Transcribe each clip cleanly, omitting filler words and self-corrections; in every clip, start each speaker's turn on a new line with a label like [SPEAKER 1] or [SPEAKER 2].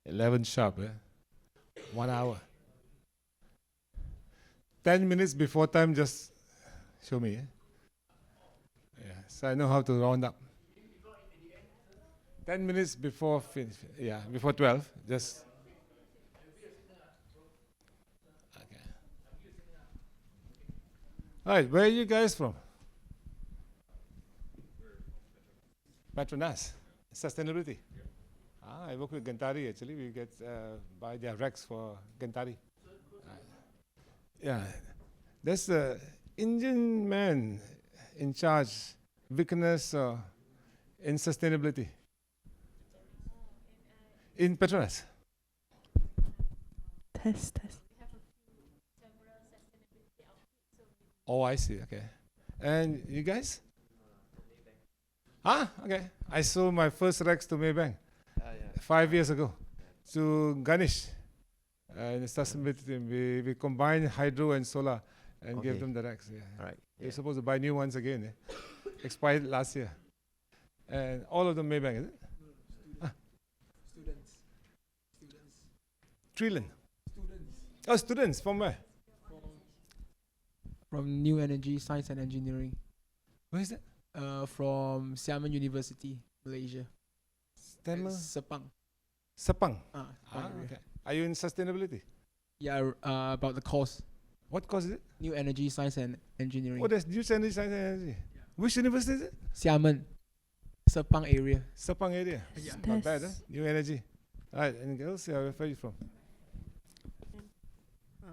[SPEAKER 1] 11 sharp, 1 hour. 10 minutes before time, just show me. Yeah, so I know how to round up. 10 minutes before finish. Yeah, before 12. Just. Okay. All right, where are you guys from? Petronas. Sustainability. I work with Gantari actually. We get buy their racks for Gantari. Yeah, there's the Indian man in charge, weakness in sustainability in Petronas.
[SPEAKER 2] Test.
[SPEAKER 1] Oh, I see. Okay, and you guys? Ah, okay. I sold my first racks to Maybank 5 years ago to Ganesh. And sustainability, we combine hydro and solar and give them the racks. Yeah.
[SPEAKER 3] All right.
[SPEAKER 1] They're supposed to buy new ones again. Expired last year. And all of them Maybank, is it?
[SPEAKER 4] Students.
[SPEAKER 1] Trillion. Oh, students from where?
[SPEAKER 4] From New Energy, Science and Engineering.
[SPEAKER 1] Where is that?
[SPEAKER 4] From Xiamen University, Malaysia. Sepang.
[SPEAKER 1] Sepang.
[SPEAKER 4] Sepang area.
[SPEAKER 1] Okay. Are you in sustainability?
[SPEAKER 4] Yeah, about the course.
[SPEAKER 1] What course is it?
[SPEAKER 4] New Energy, Science and Engineering.
[SPEAKER 1] Oh, there's New Energy, Science and Energy. Which university is it?
[SPEAKER 4] Xiamen. Sepang area.
[SPEAKER 1] Sepang area.
[SPEAKER 4] Yeah.
[SPEAKER 1] Not bad, huh? New Energy. All right, anything else? Yeah, where are you from?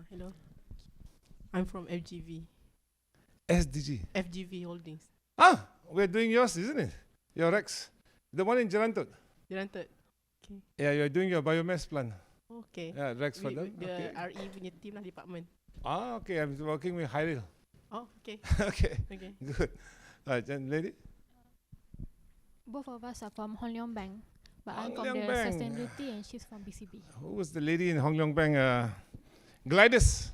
[SPEAKER 2] Hello. I'm from FGV.
[SPEAKER 1] SDG.
[SPEAKER 2] FGV Holdings.
[SPEAKER 1] Ah, we're doing yours, isn't it? Your Rex. The one in Jelantut.
[SPEAKER 2] Granted. Okay.
[SPEAKER 1] Yeah, you're doing your biomass plant.
[SPEAKER 2] Okay.
[SPEAKER 1] Yeah, Rex for them.
[SPEAKER 2] The
[SPEAKER 1] Okay.
[SPEAKER 2] RE punya team lah department.
[SPEAKER 1] Ah, okay. I'm working with Hyril.
[SPEAKER 2] Oh, okay.
[SPEAKER 1] Okay,
[SPEAKER 2] Okay.
[SPEAKER 1] good. All right, then lady.
[SPEAKER 5] Both of us are from Hong Leong Bank, but I'm
[SPEAKER 1] Hong
[SPEAKER 5] from
[SPEAKER 1] Leong
[SPEAKER 5] the
[SPEAKER 1] Bank.
[SPEAKER 5] sustainability and she's from BCB.
[SPEAKER 1] Who was the lady in Hong Leong Bank? Gladys.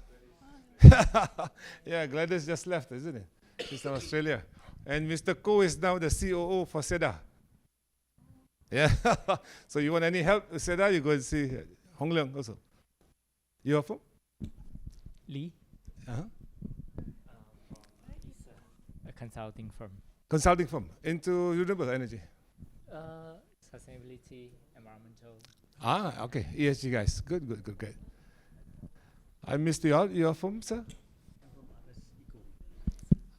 [SPEAKER 1] Yeah, Gladys just left, isn't it? She's from Australia. And Mr. Koh is now the COO for SEDA. Yeah. So you want any help with SEDA, you go and see Hong Leong also. You are from?
[SPEAKER 6] Lee,
[SPEAKER 1] Uh-huh.
[SPEAKER 6] a consulting firm.
[SPEAKER 1] Consulting firm into renewable energy.
[SPEAKER 6] Sustainability, environmental.
[SPEAKER 1] Ah, okay. ESG guys. Good. I missed you all. You are from, sir?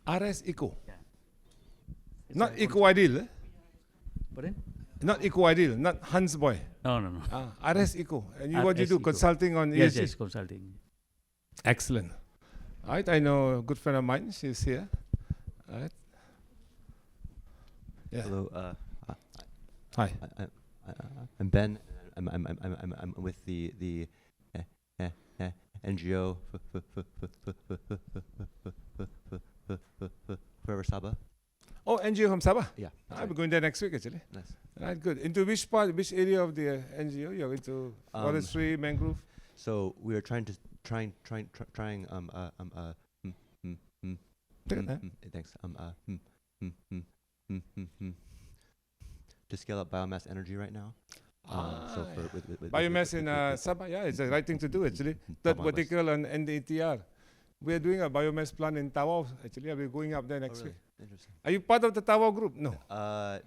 [SPEAKER 1] RS Eco.
[SPEAKER 6] Yeah.
[SPEAKER 1] Not Eco Ideal.
[SPEAKER 6] Pardon?
[SPEAKER 1] Not Eco Ideal. Not Hans Boy.
[SPEAKER 6] No.
[SPEAKER 1] RS Eco. And you, what do you
[SPEAKER 6] RS
[SPEAKER 1] do?
[SPEAKER 6] Eco.
[SPEAKER 1] Consulting on
[SPEAKER 6] Yes,
[SPEAKER 1] ESG?
[SPEAKER 6] yes, consulting.
[SPEAKER 1] Excellent. All right. I know a good friend of mine. She's here. All right. Yeah.
[SPEAKER 3] Hello.
[SPEAKER 1] Hi.
[SPEAKER 3] I'm Ben. I'm with the NGO Forever Sabah.
[SPEAKER 1] Oh, NGO from Sabah.
[SPEAKER 3] Yeah.
[SPEAKER 1] I'll be going there next week actually.
[SPEAKER 3] Nice.
[SPEAKER 1] Right, good. Into which part, which area of the NGO? You're into forestry, mangrove?
[SPEAKER 3] So we are trying
[SPEAKER 1] Thanks.
[SPEAKER 3] To scale up biomass energy right now. So for with
[SPEAKER 1] Biomass in Sabah, yeah, it's the right thing to do actually. That vertical on NDTR. We are doing a biomass plant in Tawau actually. I'll be going up there next week.
[SPEAKER 3] Interesting.
[SPEAKER 1] Are you part of the Tawau group? No.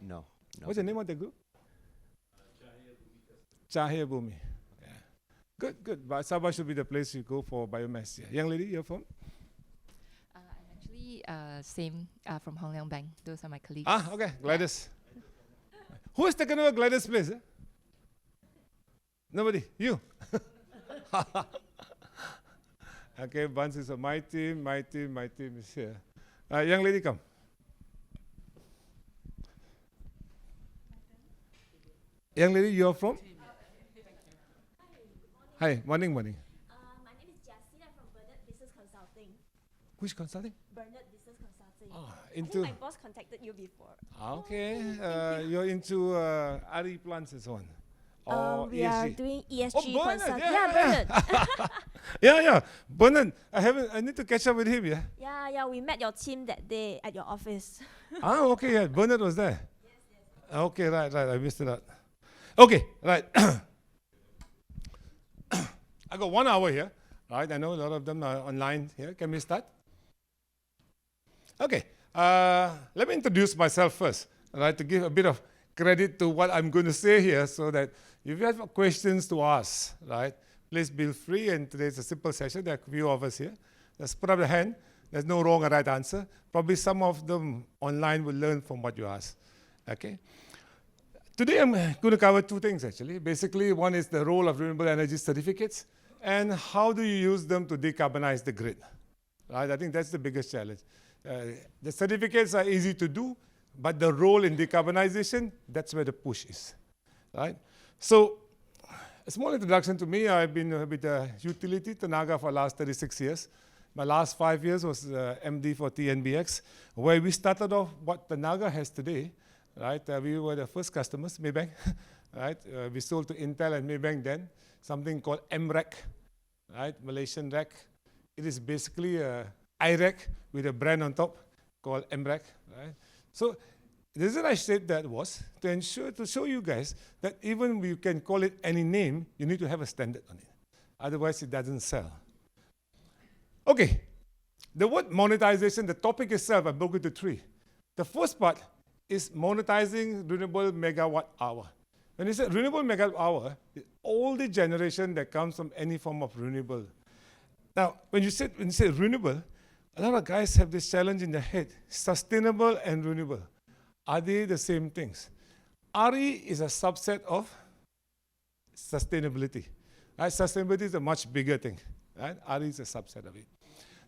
[SPEAKER 3] No.
[SPEAKER 1] What's the name of the group? Cahaya Bumi. Yeah. Good. But Sabah should be the place you go for biomass. Yeah. Young lady, you're from?
[SPEAKER 7] I'm actually same from Hong Leong Bank. Those are my colleagues.
[SPEAKER 1] Ah, okay. Gladys. Who has taken over Gladys' place? Nobody. You. Okay, Buns is my team is here. Young lady, come. Young lady, you're from? Hi, morning.
[SPEAKER 8] My name is Jessie. I'm from Bernard Business Consulting.
[SPEAKER 1] Which consulting?
[SPEAKER 8] Bernard Business Consulting.
[SPEAKER 1] Ah,
[SPEAKER 8] I
[SPEAKER 1] into.
[SPEAKER 8] think my boss contacted you before.
[SPEAKER 1] Okay, you're into RE plants and so on. Or
[SPEAKER 8] We are
[SPEAKER 1] ESG.
[SPEAKER 8] doing ESG
[SPEAKER 1] Oh, Bernard,
[SPEAKER 8] consulting.
[SPEAKER 1] yeah.
[SPEAKER 8] Bernard.
[SPEAKER 1] Yeah. Bernard, I need to catch up with him, yeah?
[SPEAKER 8] yeah, we met your team that day at your office.
[SPEAKER 1] Okay, yeah, Bernard was there. Yes. Okay, right, I missed it out. Okay, right. I got 1 hour here, right? I know a lot of them are online here. Can we start? Okay. Let me introduce myself first, right, to give a bit of credit to what I'm going to say here, so that if you have questions to ask, right, please feel free. And today's a simple session. There are a few of us here. Just put up the hand. There's no wrong or right answer. Probably some of them online will learn from what you ask. Okay. Today I'm going to cover two things actually. Basically, one is the role of renewable energy certificates and how do you use them to decarbonize the grid. Right? I think that's the biggest challenge. The certificates are easy to do, but the role in decarbonization, that's where the push is. Right? So, a small introduction to me. I've been with the utility Tenaga for the last 36 years. My last 5 years was MD for TNBX, where we started off what Tenaga has today. Right, we were the first customers, Maybank. Right, we sold to Intel and Maybank then, something called MREC, right, Malaysian REC. It is basically a IREC with a brand on top called MREC. Right, so the reason I said that was to show you guys that even we can call it any name, you need to have a standard on it. Otherwise, it doesn't sell. Okay, the word monetization, the topic itself, I broke it into three. The first part is monetizing renewable megawatt hour. When you say renewable megawatt hour, all the generation that comes from any form of renewable. Now, when you say renewable, a lot of guys have this challenge in their head: sustainable and renewable. Are they the same things? RE is a subset of sustainability. Right? Sustainability is a much bigger thing. Right? RE is a subset of it.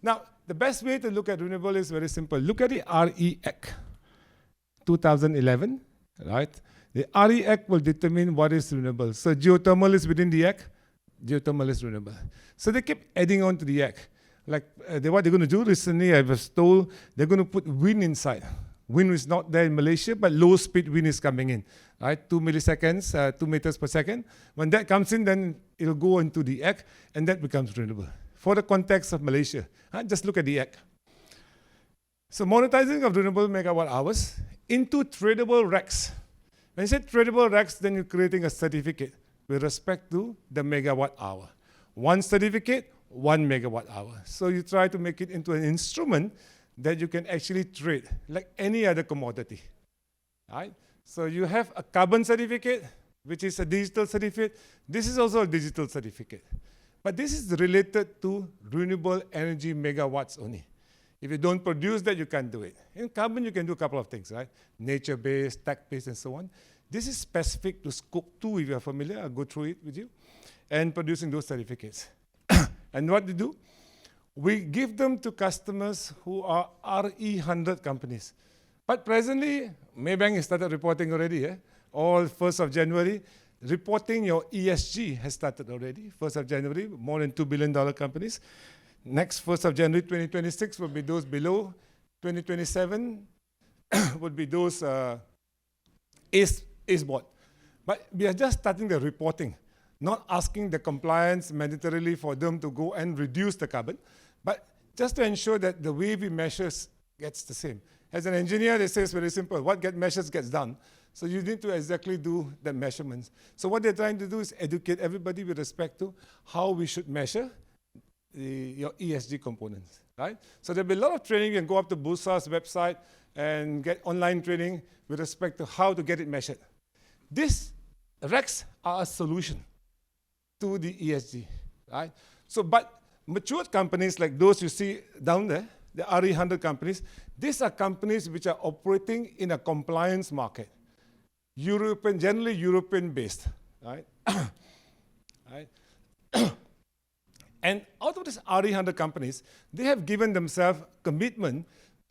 [SPEAKER 1] Now, the best way to look at renewable is very simple. Look at the RE Act. 2011, right? The RE Act will determine what is renewable. So geothermal is within the Act, geothermal is renewable. So they keep adding on to the Act. Like what they're going to do recently, I was told they're going to put wind inside. Wind is not there in Malaysia, but low speed wind is coming in, right? 2 milliseconds, 2 meters per second. When that comes in, then it'll go into the Act, and that becomes renewable. For the context of Malaysia, just look at the Act. So monetizing of renewable megawatt hours into tradable RECs. When you say tradable RECs, then you're creating a certificate with respect to the megawatt hour. One certificate, 1 megawatt hour. So you try to make it into an instrument that you can actually trade like any other commodity. Right? So you have a carbon certificate, which is a digital certificate. This is also a digital certificate. But this is related to renewable energy megawatts only. If you don't produce that, you can't do it. In carbon, you can do a couple of things, right? Nature-based, tech-based, and so on. This is specific to Scope 2, if you're familiar. I'll go through it with you. And producing those certificates. And what we do? We give them to customers who are RE100 companies. But presently, Maybank has started reporting already. All 1st of January. Reporting your ESG has started already. 1st of January, more than $2 billion companies. Next 1st of January 2026 will be those below. 2027 would be those ACE board. But we are just starting the reporting, not asking the compliance mandatorily for them to go and reduce the carbon, but just to ensure that the way we measure gets the same. As an engineer, they say it's very simple. What gets measured gets done. So you need to exactly do the measurements. So what they're trying to do is educate everybody with respect to how we should measure your ESG components, right? So there'll be a lot of training. You can go up to Bursa's website and get online training with respect to how to get it measured. These RECs are a solution to the ESG, right? So, but mature companies like those you see down there, the RE100 companies, these are companies which are operating in a compliance market. European, generally European-based, right? Right? And out of these RE100 companies, they have given themselves commitment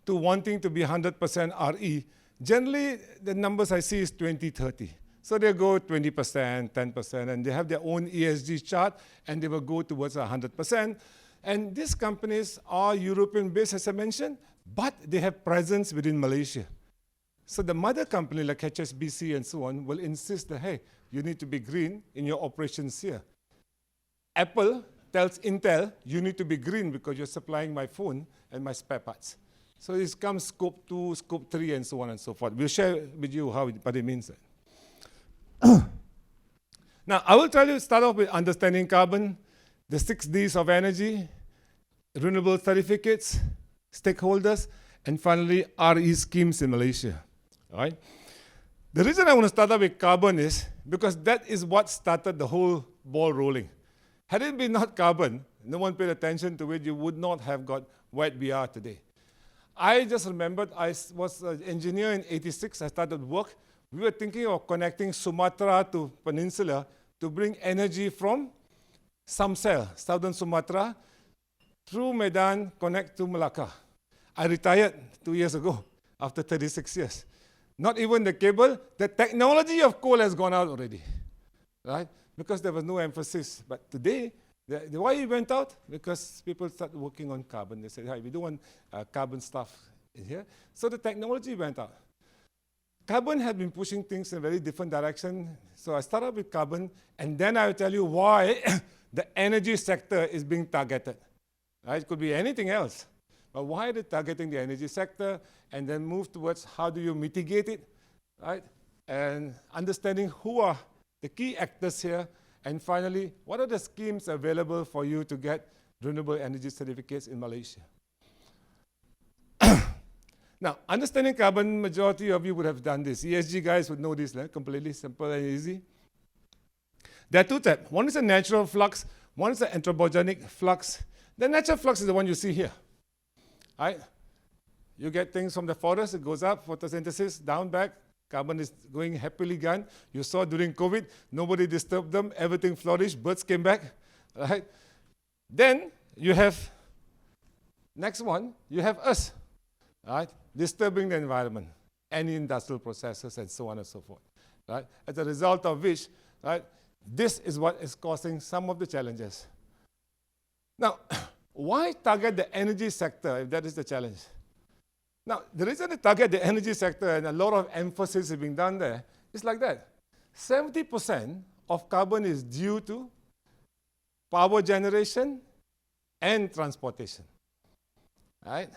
[SPEAKER 1] to wanting to be 100% RE. Generally, the numbers I see is 2030. So they go 20%, 10%, and they have their own ESG chart, and they will go towards 100%. And these companies are European-based, as I mentioned, but they have presence within Malaysia. So the mother company, like HSBC and so on, will insist that, hey, you need to be green in your operations here. Apple tells Intel, you need to be green because you're supplying my phone and my spare parts. So this comes Scope 2, Scope 3, and so on and so forth. We'll share with you what it means. Now, I will start off with understanding carbon. the 6 Ds of energy, renewable certificates, stakeholders, and finally, RE schemes in Malaysia. All right? The reason I want to start out with carbon is because that is what started the whole ball rolling. Had it been not carbon, no one paid attention to it, you would not have got what we are today. I just remembered I was an engineer in '86. I started work. We were thinking of connecting Sumatra to Peninsula to bring energy from Samsel, southern Sumatra, through Medan, connect to Malacca. I retired 2 years ago after 36 years. Not even the cable. The technology of coal has gone out already, right? Because there was no emphasis. But today, why it went out? Because people started working on carbon. They said, hey, we don't want carbon stuff in here. So the technology went out. Carbon had been pushing things in a very different direction. So I started with carbon, and then I will tell you why the energy sector is being targeted. Right? It could be anything else. But why are they targeting the energy sector, and then move towards how do you mitigate it, right? And understanding who are the key actors here, and finally, what are the schemes available for you to get renewable energy certificates in Malaysia? Now, understanding carbon, majority of you would have done this. ESG guys would know this, completely simple and easy. There are two types. One is a natural flux, one is an anthropogenic flux. The natural flux is the one you see here. Right? You get things from the forest, it goes up, photosynthesis, down, back, carbon is going happily gone. You saw during COVID, nobody disturbed them, everything flourished, birds came back, right? Then you have, next one, you have us, right? Disturbing the environment, any industrial processes and so on and so forth, right? As a result of which, right, this is what is causing some of the challenges. Now, why target the energy sector if that is the challenge? Now, the reason to target the energy sector, and a lot of emphasis is being done there, is like that. 70% of carbon is due to power generation and transportation. Right?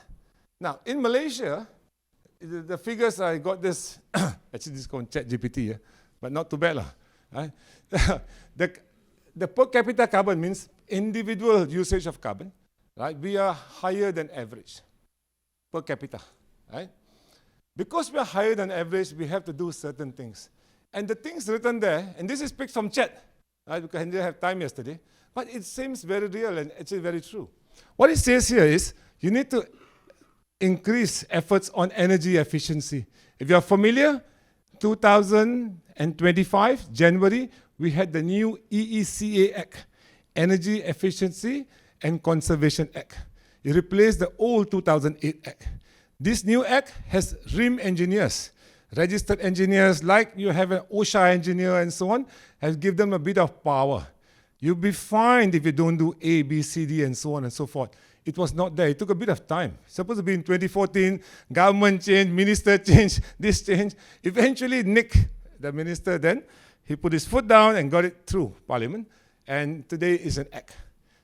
[SPEAKER 1] Now, in Malaysia, the figures, I got this, actually this is called ChatGPT, but not too bad. Right? The per capita carbon means individual usage of carbon. Right? We are higher than average per capita. Right? Because we are higher than average, we have to do certain things. And the things written there, and this is picked from chat, right? Because I didn't have time yesterday, but it seems very real and actually very true. What it says here is you need to increase efforts on energy efficiency. If you are familiar, 2025, January, we had the new EECA Act, Energy Efficiency and Conservation Act. It replaced the old 2008 Act. This new Act has RIM engineers, registered engineers, like you have an OSHA engineer and so on, has given them a bit of power. You'll be fined if you don't do A, B, C, D, and so on and so forth. It was not there. It took a bit of time. Supposed to be in 2014, government change, minister change, this change. Eventually, Nick, the minister then, he put his foot down and got it through Parliament, and today is an act.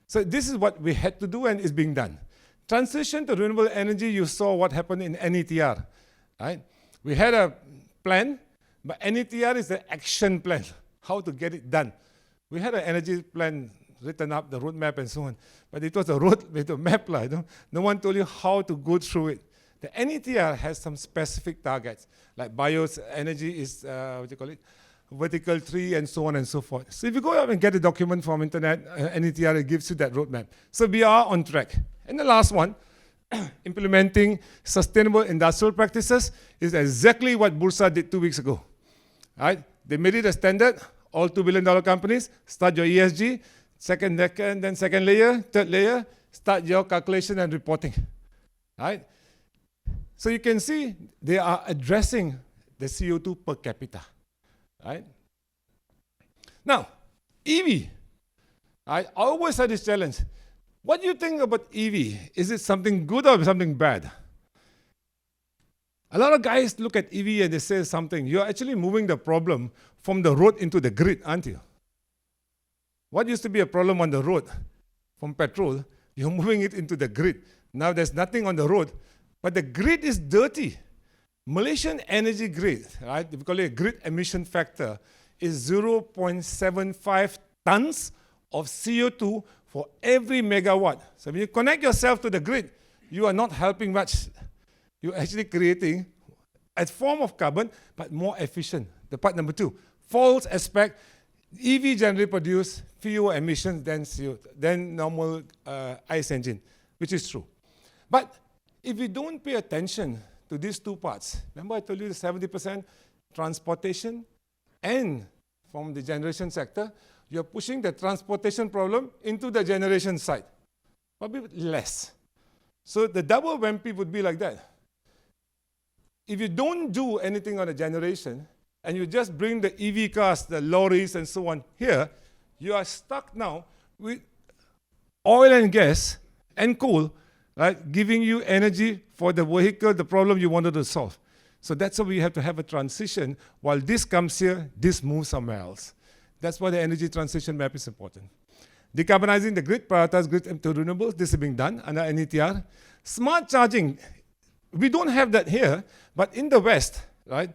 [SPEAKER 1] So this is what we had to do and is being done. Transition to renewable energy, you saw what happened in NETR, right? We had a plan, but NETR is the action plan, how to get it done. We had an energy plan written up, the roadmap and so on, but it was a road with a map. No one told you how to go through it. The NETR has some specific targets, like bioenergy is, vertical tree and so on and so forth. So if you go out and get a document from internet, NETR, it gives you that roadmap. So we are on track. And the last one, implementing sustainable industrial practices, is exactly what Bursa did 2 weeks ago. Right? They made it a standard. All $2 billion companies, start your ESG, second layer, third layer, start your calculation and reporting. Right? So you can see they are addressing the CO2 per capita. Right? Now, EV. I always had this challenge. What do you think about EV? Is it something good or something bad? A lot of guys look at EV and they say something. You're actually moving the problem from the road into the grid, aren't you? What used to be a problem on the road from petrol, you're moving it into the grid. Now there's nothing on the road, but the grid is dirty. Malaysian energy grid, right? We call it a grid emission factor, is 0.75 tons of CO2 for every megawatt. So when you connect yourself to the grid, you are not helping much. You're actually creating a form of carbon, but more efficient. The part number 2, false aspect, EV generally produce fewer emissions than normal ICE engine, which is true. But if we don't pay attention to these 2 parts, remember I told you the 70% transportation and from the generation sector, you're pushing the transportation problem into the generation side, probably less. So the double whammy would be like that. If you don't do anything on the generation, and you just bring the EV cars, the lorries and so on here, you are stuck now with oil and gas and coal, right, giving you energy for the vehicle, the problem you wanted to solve. So that's why we have to have a transition. While this comes here, this moves somewhere else. That's why the energy transition map is important. Decarbonizing the grid, prioritize grid to renewables. This is being done under NETR. Smart charging, we don't have that here, but in the West, right?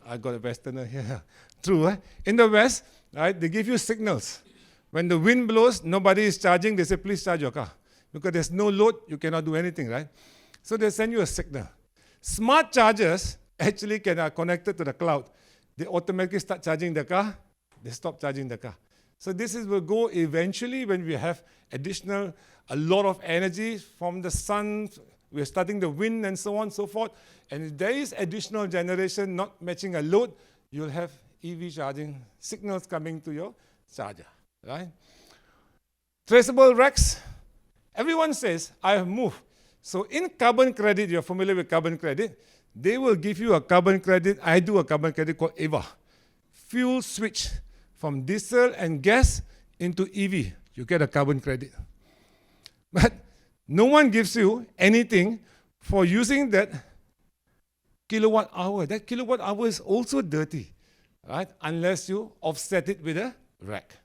[SPEAKER 1] I got a Westerner here. True, eh? In the West, right, they give you signals. When the wind blows, nobody is charging, they say, please charge your car. Because there's no load, you cannot do anything, right? So they send you a signal. Smart chargers actually are connected to the cloud. They automatically start charging the car, they stop charging the car. So this will go eventually when we have a lot of energy from the sun, we're starting the wind and so on and so forth. And if there is additional generation not matching a load, you'll have EV charging signals coming to your charger, right? Traceable racks. Everyone says, I have moved. So in carbon credit, you're familiar with carbon credit, they will give you a carbon credit. I do a carbon credit called EVA. Fuel switch from diesel and gas into EV. You get a carbon credit. But no one gives you anything for using that kilowatt hour. That kilowatt hour is also dirty, right? Unless you offset it with a rack.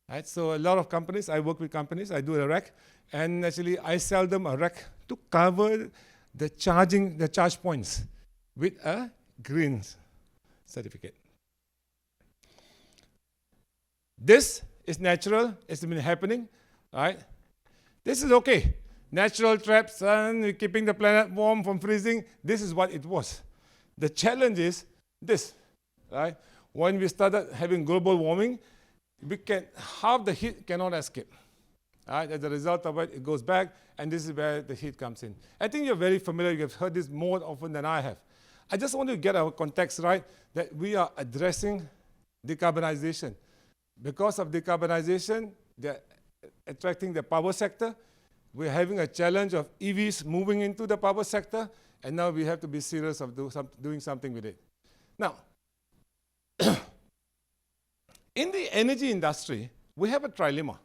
[SPEAKER 1] Right? So a lot of companies, I work with companies, I do a rack, and actually I sell them a rack to cover the charge points with a green certificate. This is natural, it's been happening, right? This is okay. Natural traps, sun, keeping the planet warm from freezing. This is what it was. The challenge is this, right? When we started having global warming, half the heat cannot escape. Right? As a result of it, it goes back, and this is where the heat comes in. I think you're very familiar. You've heard this more often than I have. I just want to get our context right, that we are addressing decarbonization. Because of decarbonization, they're attracting the power sector. We're having a challenge of EVs moving into the power sector, and now we have to be serious of doing something with it. Now, in the energy industry, we have a trilemma.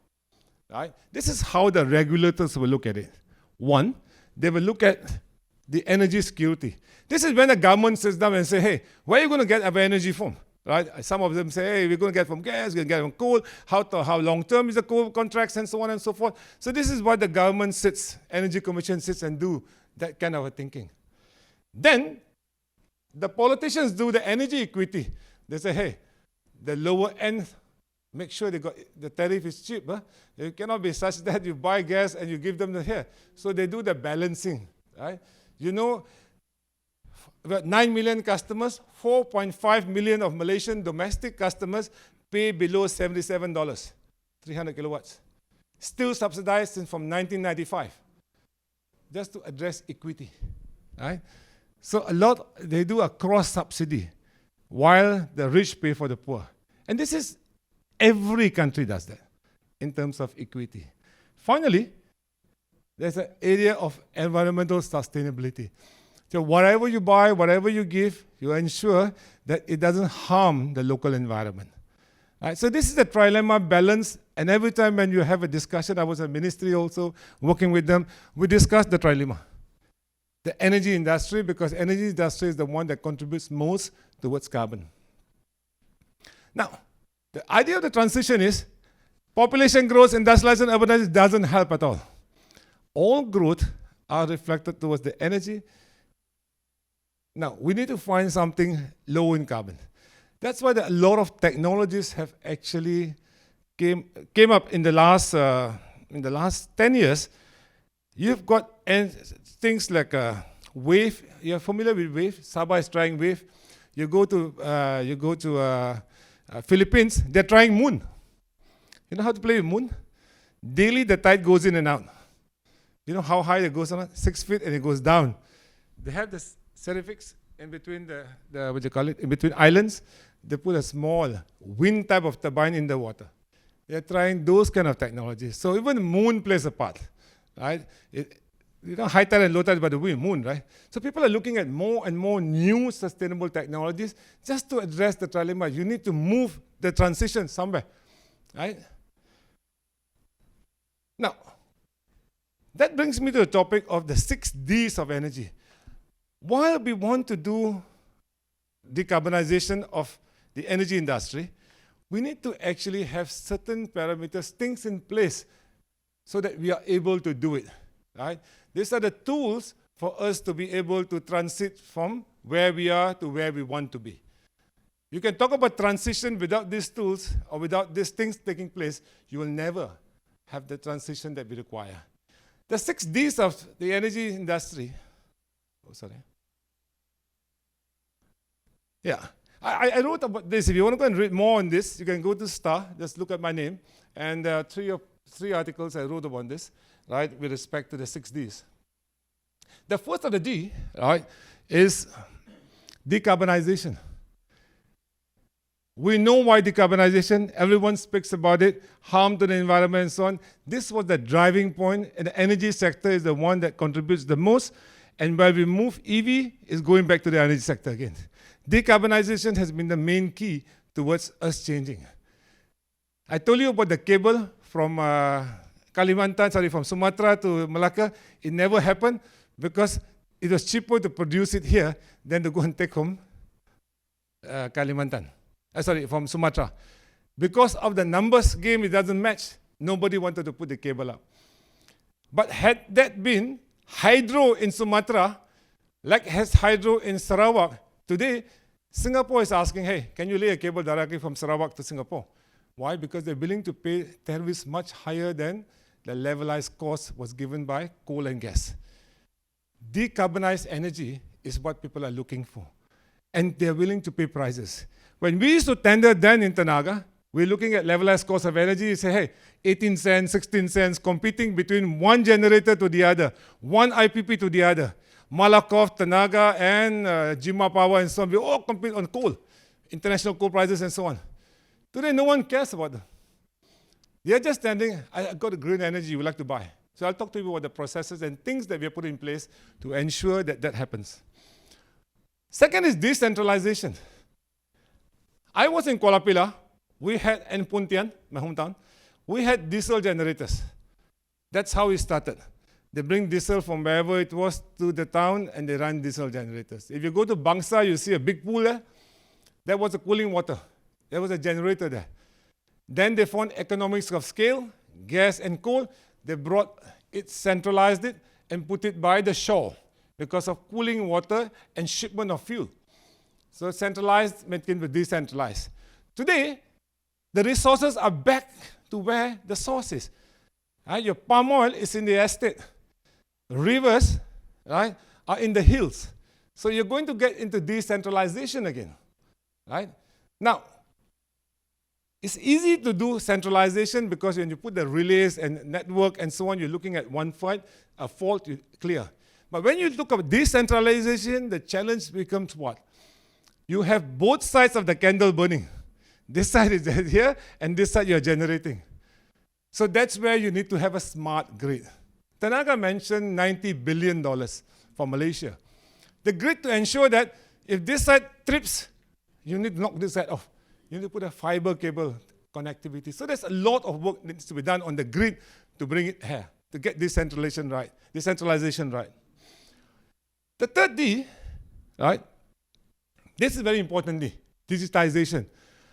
[SPEAKER 1] Right? This is how the regulators will look at it. One, they will look at the energy security. This is when the government sits down and say, hey, where are you going to get our energy from? Right? Some of them say, hey, we're going to get from gas, we're going to get from coal, how long-term is the coal contracts, and so on and so forth. So this is what the government sits, Energy Commission sits and do that kind of a thinking. Then, the politicians do the energy equity. They say, hey, the lower end, make sure the tariff is cheap. Huh? It cannot be such that you buy gas and you give them the here. So they do the balancing. Right? You know, about 9 million customers, 4.5 million of Malaysian domestic customers pay below $77, 300 kilowatts. Still subsidized since from 1995, just to address equity. Right? So they do a cross-subsidy, while the rich pay for the poor. And this is, every country does that, in terms of equity. Finally, there's an area of environmental sustainability. So whatever you buy, whatever you give, you ensure that it doesn't harm the local environment. Right? So this is the trilemma balance, and every time when you have a discussion, I was a ministry also, working with them, we discuss the trilemma. The energy industry, because energy industry is the one that contributes most towards carbon. Now, the idea of the transition is population growth, industrialization, urbanization doesn't help at all. All growth are reflected towards the energy. Now, we need to find something low in carbon. That's why a lot of technologies have actually came up in the last 10 years, you've got things like wave. You're familiar with wave. Sabah is trying wave. You go to Philippines. They're trying moon. You know how to play with moon? Daily the tide goes in and out. You know how high it goes on? 6 feet, and it goes down. They have the ceramics in between the what do you call it? In between islands. They put a small wind type of turbine in the water. They're trying those kind of technologies. So even moon plays a part, right? High tide and low tide by the moon, right? So people are looking at more and more new sustainable technologies just to address the trilemma. You need to move the transition somewhere, right? Now, that brings me to the topic of the 6 Ds of energy. While we want to do decarbonization of the energy industry, we need to actually have certain parameters, things in place so that we are able to do it, right? These are the tools for us to be able to transit from where we are to where we want to be. You can talk about transition without these tools or without these things taking place, you will never have the transition that we require. The 6 Ds of the energy industry. Oh, sorry. Yeah, I wrote about this. If you want to go and read more on this, you can go to Star, just look at my name, and 3 articles I wrote about this, right, with respect to the 6 Ds. The first of the D, right, is decarbonization. We know why decarbonization, everyone speaks about it, harm to the environment and so on. This was the driving point, and the energy sector is the one that contributes the most, and where we move EV is going back to the energy sector again. Decarbonization has been the main key towards us changing. I told you about the cable from from Sumatra to Malacca. It never happened because it was cheaper to produce it here than to go and take home from Sumatra. Because of the numbers game, it doesn't match. Nobody wanted to put the cable up. But had that been hydro in Sumatra, like has hydro in Sarawak, today, Singapore is asking, hey, can you lay a cable directly from Sarawak to Singapore? Why? Because they're willing to pay tariffs much higher than the levelized cost was given by coal and gas. Decarbonized energy is what people are looking for. And they're willing to pay prices. When we used to tender then in Tenaga, we're looking at levelized cost of energy. You say, hey, 18 cents, 16 cents, competing between one generator to the other, one IPP to the other. Malakoff, Tenaga, and Jima Power and so on, we all compete on coal, international coal prices and so on. Today, no one cares about them. They're just standing, I got a green energy you would like to buy. So I'll talk to you about the processes and things that we have put in place to ensure that that happens. Second is decentralization. I was in Kuala Pilah. We had, in Puntian, my hometown, we had diesel generators. That's how we started. They bring diesel from wherever it was to the town, and they run diesel generators. If you go to Bangsa, you see a big pool there. That was the cooling water. There was a generator there. Then they found economics of scale, gas and coal. They brought it, centralized it, and put it by the shore because of cooling water and shipment of fuel. So centralized maintained with decentralized. Today, the resources are back to where the source is. Your palm oil is in the estate. Rivers, right, are in the hills. So you're going to get into decentralization again, right? Now, it's easy to do centralization because when you put the relays and network and so on, you're looking at one fault, you clear. But when you look at decentralization, the challenge becomes what? You have both sides of the candle burning. This side is here, and this side you're generating. So that's where you need to have a smart grid. Tenaga mentioned $90 billion for Malaysia. The grid to ensure that if this side trips, you need to knock this side off. You need to put a fiber cable connectivity. So there's a lot of work that needs to be done on the grid to bring it here, to get decentralization right. The third D, right? This is very important D, digitization.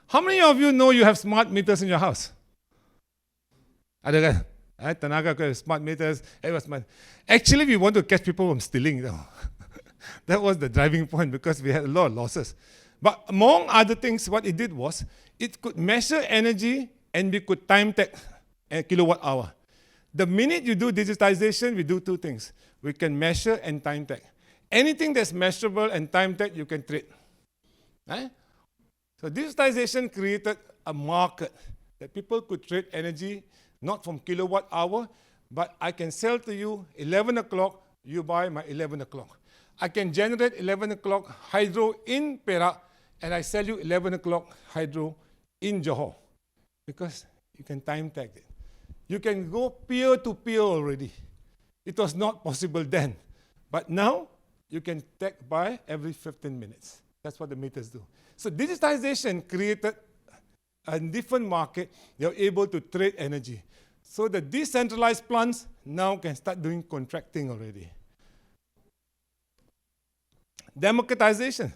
[SPEAKER 1] How many of you know you have smart meters in your house? Ada kan? Tenaga have smart meters. Smart. Actually, we want to catch people from stealing. That was the driving point because we had a lot of losses. But among other things, what it did was it could measure energy and we could time tag a kilowatt hour. The minute you do digitization, we do two things. We can measure and time tag. Anything that's measurable and time tag, you can trade. Right? So digitization created a market that people could trade energy, not from kilowatt hour, but I can sell to you 11 o'clock, you buy my 11 o'clock. I can generate 11 o'clock hydro in Perak, and I sell you 11 o'clock hydro in Johl, because you can time tag it. You can go peer-to-peer already. It was not possible then. But now, you can tag by every 15 minutes. That's what the meters do. So digitization created a different market. They're able to trade energy. So the decentralized plants now can start doing contracting already. Democratization.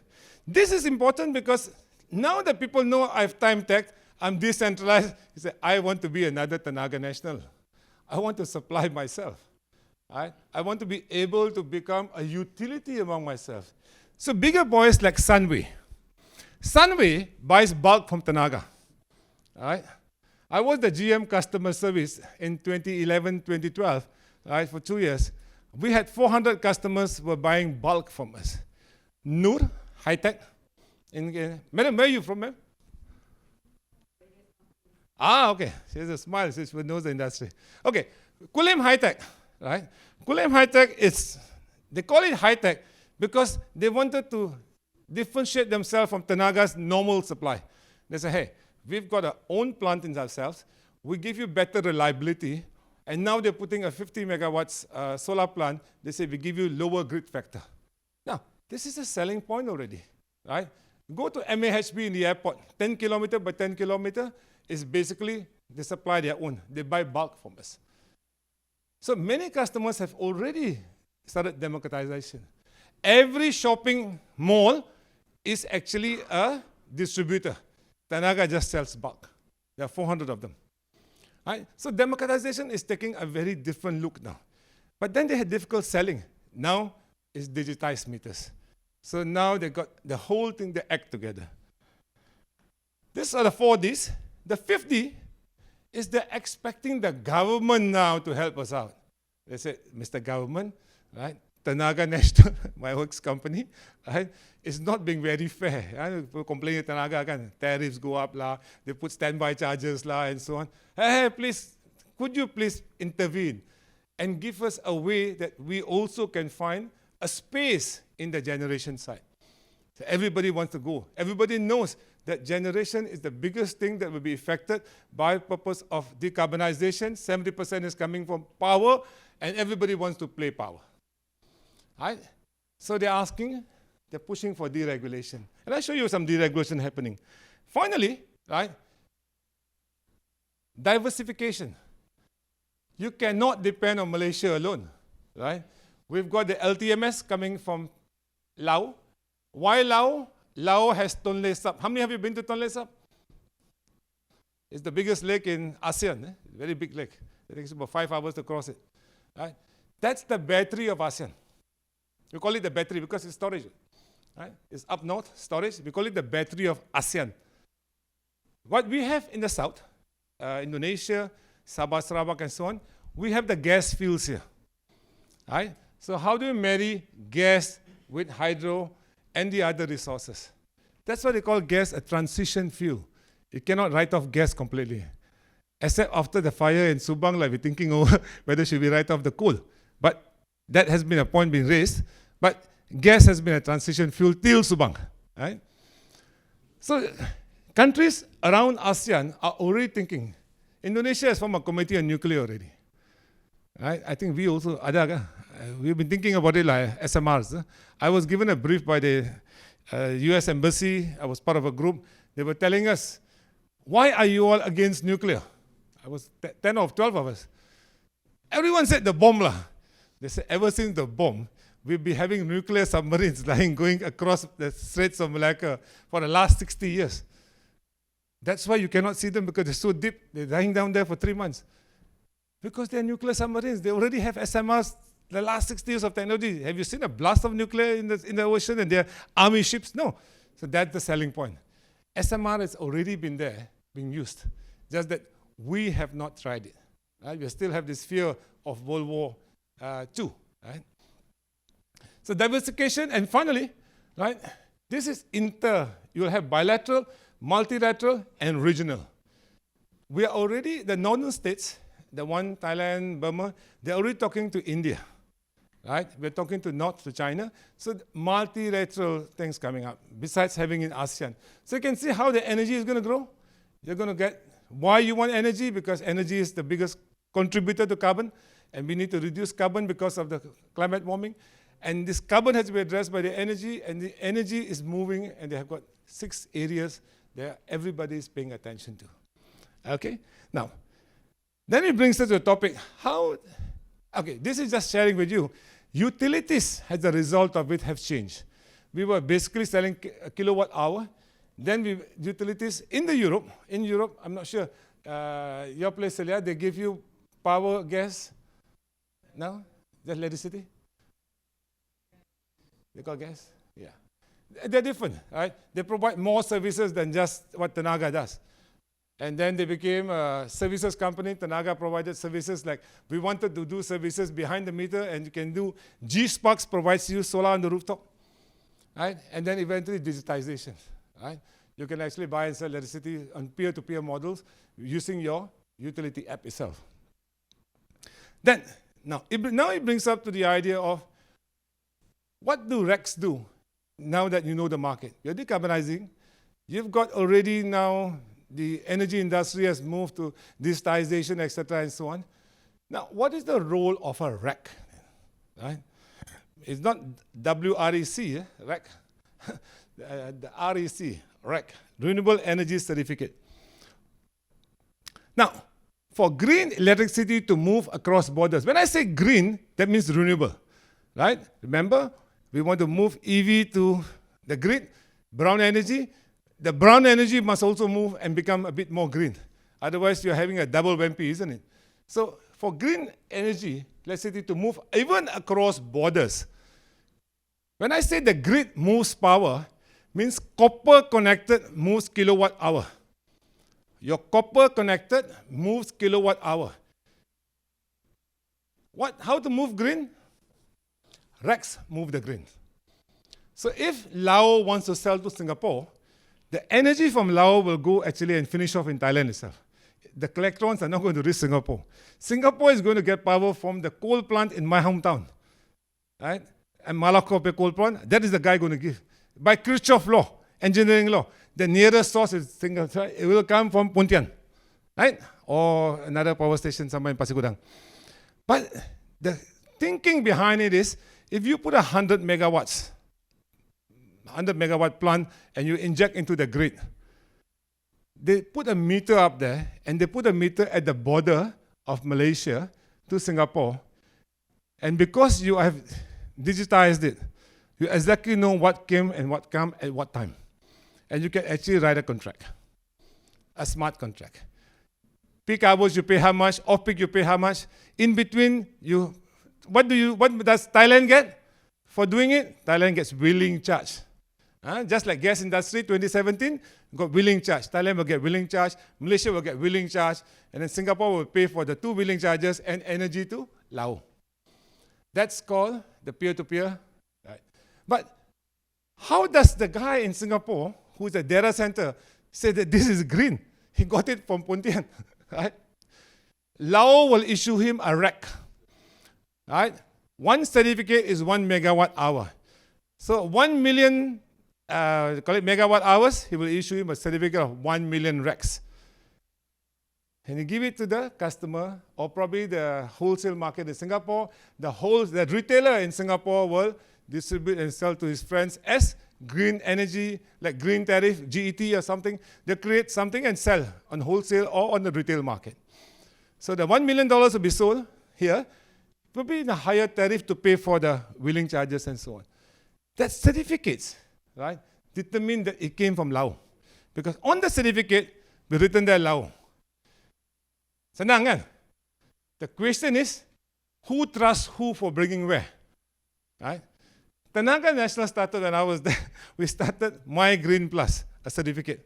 [SPEAKER 1] This is important because now that people know I've time tagged, I'm decentralized. You say, I want to be another Tenaga National. I want to supply myself. Right? I want to be able to become a utility among myself. So bigger boys like Sunway. Sunway buys bulk from Tenaga. Right? I was the GM customer service in 2011, 2012, right, for 2 years. We had 400 customers who were buying bulk from us. Noor, High Tech. Madam, where are you from, ma'am? Ah, okay. She has a smile. She knows the industry. Okay. Kulim High Tech, right? Kulim High Tech is, they call it high tech because they wanted to differentiate themselves from Tenaga's normal supply. They say, hey, we've got our own plant in ourselves. We give you better reliability. And now they're putting a 50 megawatts solar plant. They say, we give you lower grid factor. Now, this is a selling point already, right? Go to MAHB in the airport, 10 kilometer by 10 kilometer is basically they supply their own. They buy bulk from us. So many customers have already started democratization. Every shopping mall is actually a distributor. Tenaga just sells bulk. There are 400 of them. Right? So democratization is taking a very different look now. But then they had difficult selling. Now it's digitized meters. So now they got the whole thing, they act together. These are the 4 Ds. The 5th D is they're expecting the government now to help us out. They say, Mr. Government, right? Tenaga National, my works company, right, is not being very fair. Right? People complain at Tenaga again, tariffs go up, lah, they put standby charges, lah, and so on. Hey, please, could you please intervene and give us a way that we also can find a space in the generation side? So everybody wants to go. Everybody knows that generation is the biggest thing that will be affected by purpose of decarbonization. 70% is coming from power, and everybody wants to play power. Right? So they're asking, they're pushing for deregulation. And I'll show you some deregulation happening. Finally, right, diversification. You cannot depend on Malaysia alone. Right? We've got the LTMS coming from Laos. Why Laos? Laos has Tonle Sap. How many have you been to Tonle Sap? It's the biggest lake in ASEAN. Very big lake. It takes about 5 hours to cross it. Right? That's the battery of ASEAN. We call it the battery because it's storage. Right? It's up north, storage. We call it the battery of ASEAN. What we have in the south, Indonesia, Sabah, Sarawak, and so on, we have the gas fields here. Right? So how do you marry gas with hydro and the other resources? That's what they call gas a transition fuel. You cannot write off gas completely. Except after the fire in Subang, like we're thinking over whether should we write off the coal. But that has been a point being raised. But gas has been a transition fuel till Subang. Right? So countries around ASEAN are already thinking. Indonesia has formed a committee on nuclear already. Right? I think we also, we've been thinking about it like SMRs. I was given a brief by the US Embassy. I was part of a group. They were telling us, why are you all against nuclear? I was 10 or 12 of us. Everyone said the bomb lah. They said ever since the bomb, we'll be having nuclear submarines going across the Straits of Malacca for the last 60 years. That's why you cannot see them because they're so deep. They're lying down there for 3 months. Because they're nuclear submarines. They already have SMRs, the last 60 years of technology. Have you seen a blast of nuclear in the ocean and they're army ships? No. So that's the selling point. SMR has already been there, being used. just that we have not tried it. Right? We still have this fear of World War II. Right? So diversification, and finally, right, this is you will have bilateral, multilateral, and regional. We are already, the northern states, the one, Thailand, Burma, they're already talking to India. Right? We're talking to North, to China. So multilateral things coming up, besides having in ASEAN. So you can see how the energy is going to grow. You're going to get why you want energy, because energy is the biggest contributor to carbon, and we need to reduce carbon because of the climate warming. And this carbon has to be addressed by the energy, and the energy is moving, and they have got 6 areas that everybody is paying attention to. Okay? Now, then it brings us to a topic, this is just sharing with you. Utilities, as a result of it, have changed. We were basically selling a kilowatt hour. Then utilities in Europe, I'm not sure, your place, Celia, they give you power, gas? No? Just electricity? They call gas? Yeah. They're different, right? They provide more services than just what Tenaga does. And then they became a services company. Tenaga provided services like we wanted to do services behind the meter, and you can do G-Sparks provides you solar on the rooftop, right? And then eventually digitization, right? You can actually buy and sell electricity on peer-to-peer models using your utility app itself. Then, now it brings up to the idea of what do RECs do now that you know the market? You're decarbonizing. You've got already now the energy industry has moved to digitization, etc., and so on. Now, what is the role of a REC? Right? It's not WREC, REC. The REC, REC, Renewable Energy Certificate. Now, for green electricity to move across borders, when I say green, that means renewable, right? Remember, we want to move EV to the grid, brown energy. The brown energy must also move and become a bit more green. Otherwise, you're having a double whammy, isn't it? So for green energy, electricity to move even across borders, when I say the grid moves power, means copper connected moves kilowatt hour. Your copper connected moves kilowatt hour. How to move green? RECs move the green. So if Laos wants to sell to Singapore, the energy from Laos will go actually and finish off in Thailand itself. The electrons are not going to reach Singapore. Singapore is going to get power from the coal plant in my hometown, right? And Malakope coal plant, that is the guy going to give. By Kirchhoff law, engineering law, the nearest source is Singapore. It will come from Pontian, right? Or another power station somewhere in Pasir Gudang. But the thinking behind it is, if you put 100 megawatts, 100 megawatt plant, and you inject into the grid, they put a meter up there, and they put a meter at the border of Malaysia to Singapore. And because you have digitized it, you exactly know what came and what come at what time. And you can actually write a contract, a smart contract. Peak hours, you pay how much. Off-peak, you pay how much. In between, what does Thailand get for doing it? Thailand gets wheeling charge. Just like gas industry 2017, got wheeling charge. Thailand will get wheeling charge. Malaysia will get wheeling charge. And then Singapore will pay for the 2 wheeling charges and energy to Laos. That's called the peer-to-peer. Right? But how does the guy in Singapore, who's a data center, say that this is green? He got it from Pontian. Right? Laos will issue him a REC. Right? One certificate is 1 megawatt hour. So 1 million call it megawatt hours, he will issue him a certificate of 1 million RECs. And you give it to the customer, or probably the wholesale market in Singapore. The retailer in Singapore will distribute and sell to his friends as green energy, like green tariff, GET or something. They create something and sell on wholesale or on the retail market. So the $1 million will be sold here, will be in a higher tariff to pay for the wheeling charges and so on. That certificates, right, determine that it came from Laos. Because on the certificate, we written there Laos. Senang kan? The question is, who trusts who for bringing where? Right? Tenaga National started when I was there. We started My Green Plus, a certificate.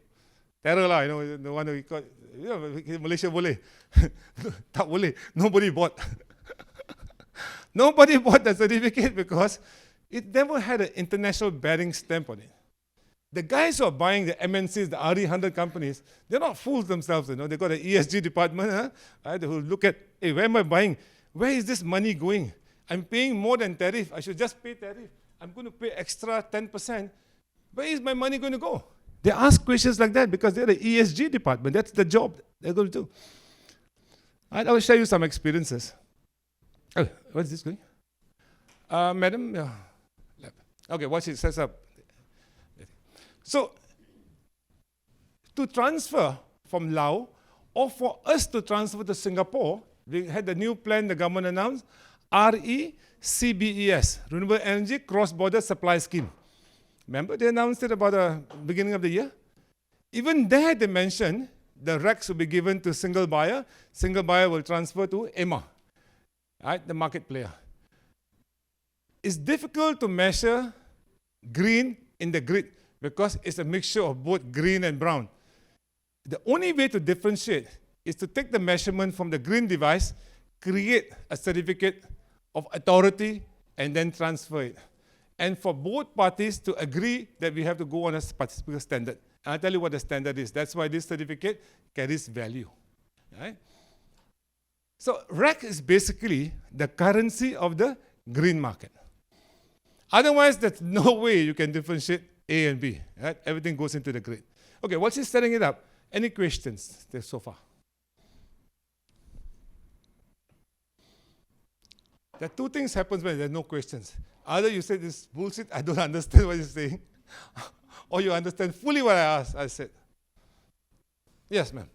[SPEAKER 1] terror lah, the one that we call, Malaysia boleh. Tak boleh. Nobody bought. Nobody bought the certificate because it never had an international bearing stamp on it. The guys who are buying the MNCs, the RE100 companies, they're not fools themselves, They've got an ESG department, right, who look at, hey, where am I buying? Where is this money going? I'm paying more than tariff. I should just pay tariff. I'm going to pay extra 10%. Where is my money going to go? They ask questions like that because they're the ESG department. That's the job they're going to do. I will share you some experiences. Oh, what is this going? Madam? Yeah. Okay, watch it, sets up. So, to transfer from Laos, or for us to transfer to Singapore, we had the new plan the government announced, RECBES, Renewable Energy Cross-Border Supply Scheme. Remember, they announced it about the beginning of the year? Even there, they mentioned the RECs will be given to single buyer. Single buyer will transfer to EMA, right, the market player. It's difficult to measure green in the grid because it's a mixture of both green and brown. The only way to differentiate is to take the measurement from the green device, create a certificate of authority, and then transfer it. And for both parties to agree that we have to go on a particular standard. And I'll tell you what the standard is. That's why this certificate carries value. Right? So REC is basically the currency of the green market. Otherwise, there's no way you can differentiate A and B. Right? Everything goes into the grid. Okay, what's he setting it up? Any questions there so far? There are two things happen when there's no questions. Either you say this bullshit, I don't understand what you're saying, or you understand fully what I said. Yes, ma'am.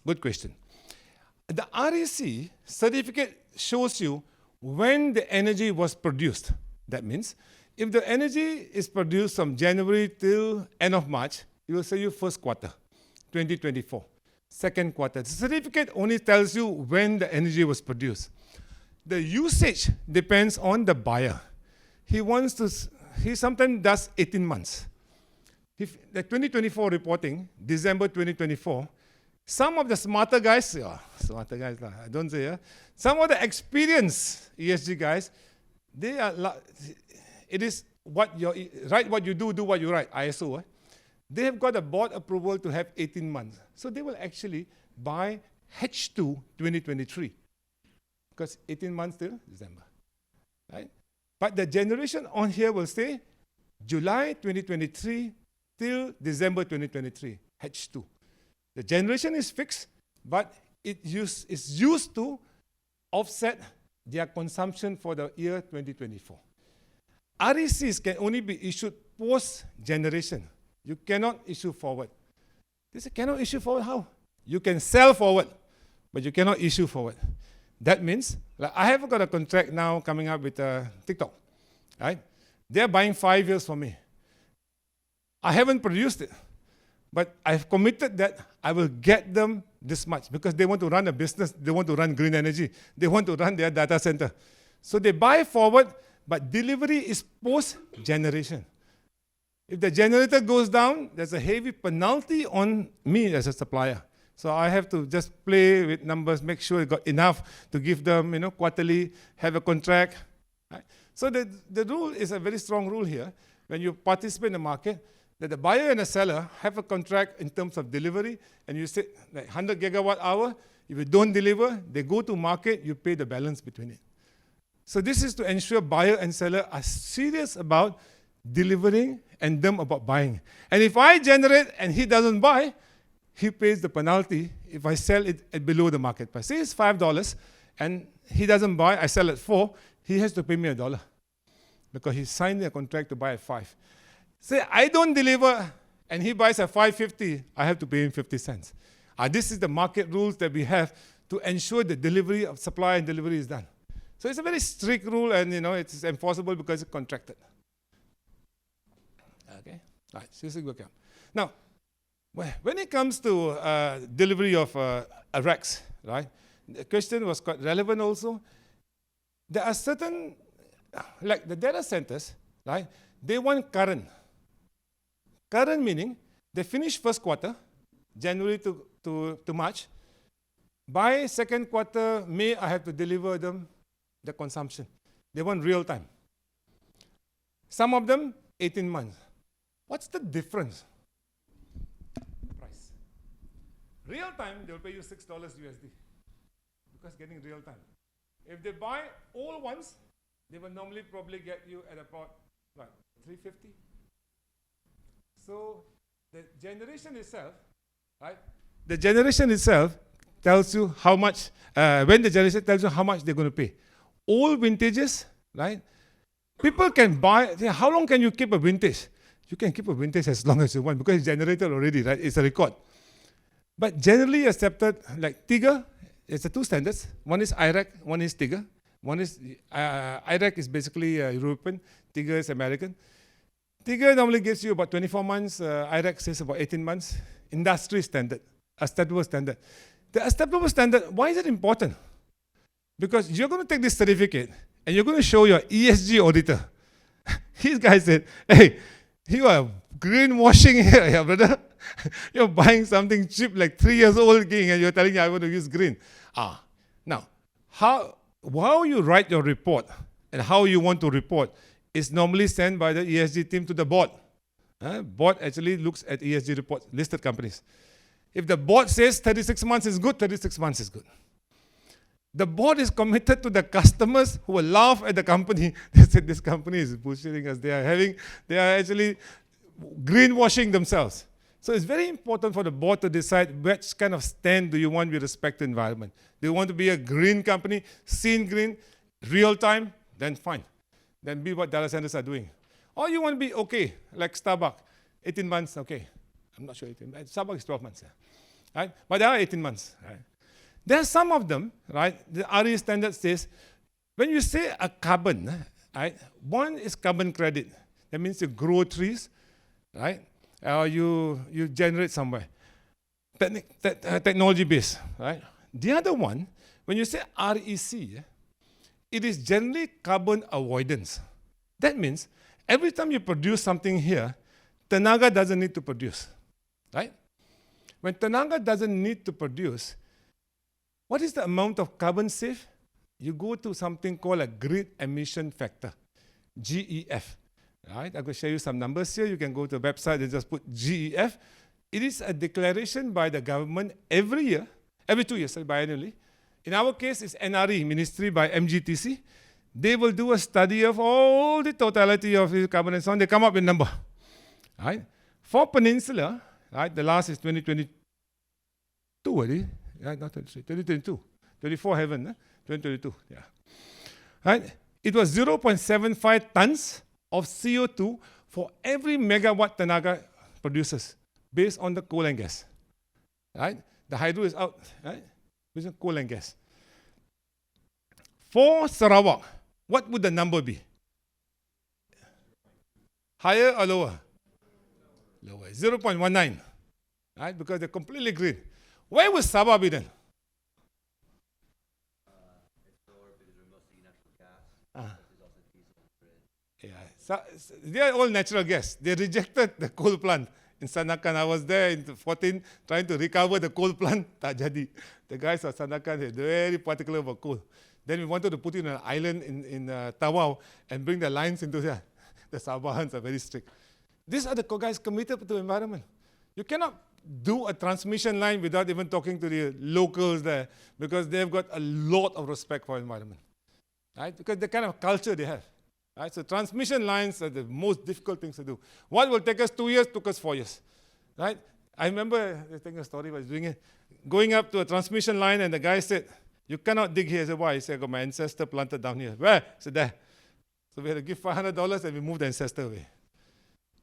[SPEAKER 1] Good question. The REC certificate shows you when the energy was produced. That means if the energy is produced from January till end of March, it will say you first quarter, 2024. Second quarter. The certificate only tells you when the energy was produced. The usage depends on the buyer. He sometimes does 18 months. If the 2024 reporting, December 2024, some of the smarter guys, I don't say, some of the experienced ESG guys, they are, it is what you write what you do what you write, ISO. They have got a board approval to have 18 months. So they will actually buy H2 2023 because 18 months till December, right? But the generation on here will say July 2023 till December 2023, H2. The generation is fixed, but it's used to offset their consumption for the year 2024. RECs can only be issued post-generation. You cannot issue forward. They say, cannot issue forward, how? You can sell forward, but you cannot issue forward. That means, like I have got a contract now coming up with TikTok, right? They're buying 5 years from me. I haven't produced it, but I've committed that I will get them this much because they want to run a business, they want to run green energy, they want to run their data center. So they buy forward, but delivery is post-generation. If the generator goes down, there's a heavy penalty on me as a supplier. So I have to just play with numbers, make sure I got enough to give them, quarterly, have a contract. Right? So the rule is a very strong rule here. When you participate in the market, that the buyer and the seller have a contract in terms of delivery, and you say like 100 gigawatt hour, if you don't deliver, they go to market, you pay the balance between it. So this is to ensure buyer and seller are serious about delivering and them about buying. And if I generate and he doesn't buy, he pays the penalty if I sell it at below the market price. Say it's $5 and he doesn't buy, I sell at $4, he has to pay me $1 because he signed a contract to buy at $5. Say I don't deliver and he buys at $5.50, I have to pay him 50 cents. This is the market rules that we have to ensure the delivery of supply and delivery is done. So it's a very strict rule and it's enforceable because it's contracted. Okay, all right, seriously, go come. Now, when it comes to delivery of RECs, right, the question was quite relevant also. There are certain, like the data centers, right? They want current. Current meaning they finish first quarter, January to March. By second quarter, May, I have to deliver them the consumption. They want real time. Some of them, 18 months. What's the difference? Price. Real time, they'll pay you $6 USD because getting real time. If they buy all once, they will normally probably get you at about, what, 350? So the generation itself, right? The generation itself tells you how much, when the generation tells you how much they're going to pay. All vintages, right? People can buy, how long can you keep a vintage? You can keep a vintage as long as you want because it's generated already, right? It's a record. But generally accepted, like Tiga, it's the two standards. One is IRAC, one is Tiga. One is, IRAC is basically European, Tiga is American. Tiga normally gives you about 24 months, IRAC says about 18 months. Industry standard, acceptable standard. The acceptable standard, why is it important? Because you're going to take this certificate and you're going to show your ESG auditor. His guy said, hey, you are greenwashing here, yeah, brother. You're buying something cheap like 3 years old king and you're telling me I want to use green. Now, how you write your report and how you want to report is normally sent by the ESG team to the board. Board actually looks at ESG reports, listed companies. If the board says 36 months is good, 36 months is good. The board is committed to the customers who will laugh at the company. They said this company is bullshitting us. They are actually greenwashing themselves. So it's very important for the board to decide which kind of stand do you want with respect to environment. Do you want to be a green company, seen green, real time? Then fine. Then be what data centers are doing. Or you want to be okay, like Starbucks, 18 months, okay. I'm not sure 18 months. Starbucks is 12 months. Yeah. Right? But there are 18 months. Right? There are some of them, right? The RE standard says, when you say a carbon, right? One is carbon credit. That means you grow trees, right? Or you generate somewhere. Technology based, right? The other one, when you say REC, it is generally carbon avoidance. That means every time you produce something here, Tenaga doesn't need to produce, right? When Tenaga doesn't need to produce, what is the amount of carbon saved? You go to something called a grid emission factor, GEF. Right? I'm going to show you some numbers here. You can go to the website and just put GEF. It is a declaration by the government every year, every 2 years, biannually. In our case, it's NRE, Ministry by MGTC. They will do a study of all the totality of the carbon and so on. They come up with a number. Right? For Peninsula, right, the last is 2022 already. Right? Not 23, 2022. 24 heaven, 2022. Yeah. Right? It was 0.75 tons of CO2 for every megawatt Tenaga produces based on the coal and gas. Right? The hydro is out, right? Based on coal and gas. For Sarawak, what would the number be? Higher or lower? Lower. 0.19. Right? Because they're completely green. Where would Sabah be then?
[SPEAKER 3] It's lower because they're mostly natural gas. There's also diesel in the grid.
[SPEAKER 1] Yeah, so they are all natural gas. They rejected the coal plant in Sanakan. I was there in 2014 trying to recover the coal plant. Tak jadi. The guys at Sanakan, they're very particular about coal. Then we wanted to put it in an island in Tawau and bring the lines into there. The Sabahans are very strict. These are the guys committed to the environment. You cannot do a transmission line without even talking to the locals there because they've got a lot of respect for environment. Right? Because the kind of culture they have. Right? So transmission lines are the most difficult things to do. What will take us 2 years took us 4 years. Right? I remember telling a story I was doing it, going up to a transmission line and the guy said, you cannot dig here. I said, why? He said, I got my ancestor planted down here. Where? I said, there. So we had to give $500 and we moved the ancestor away.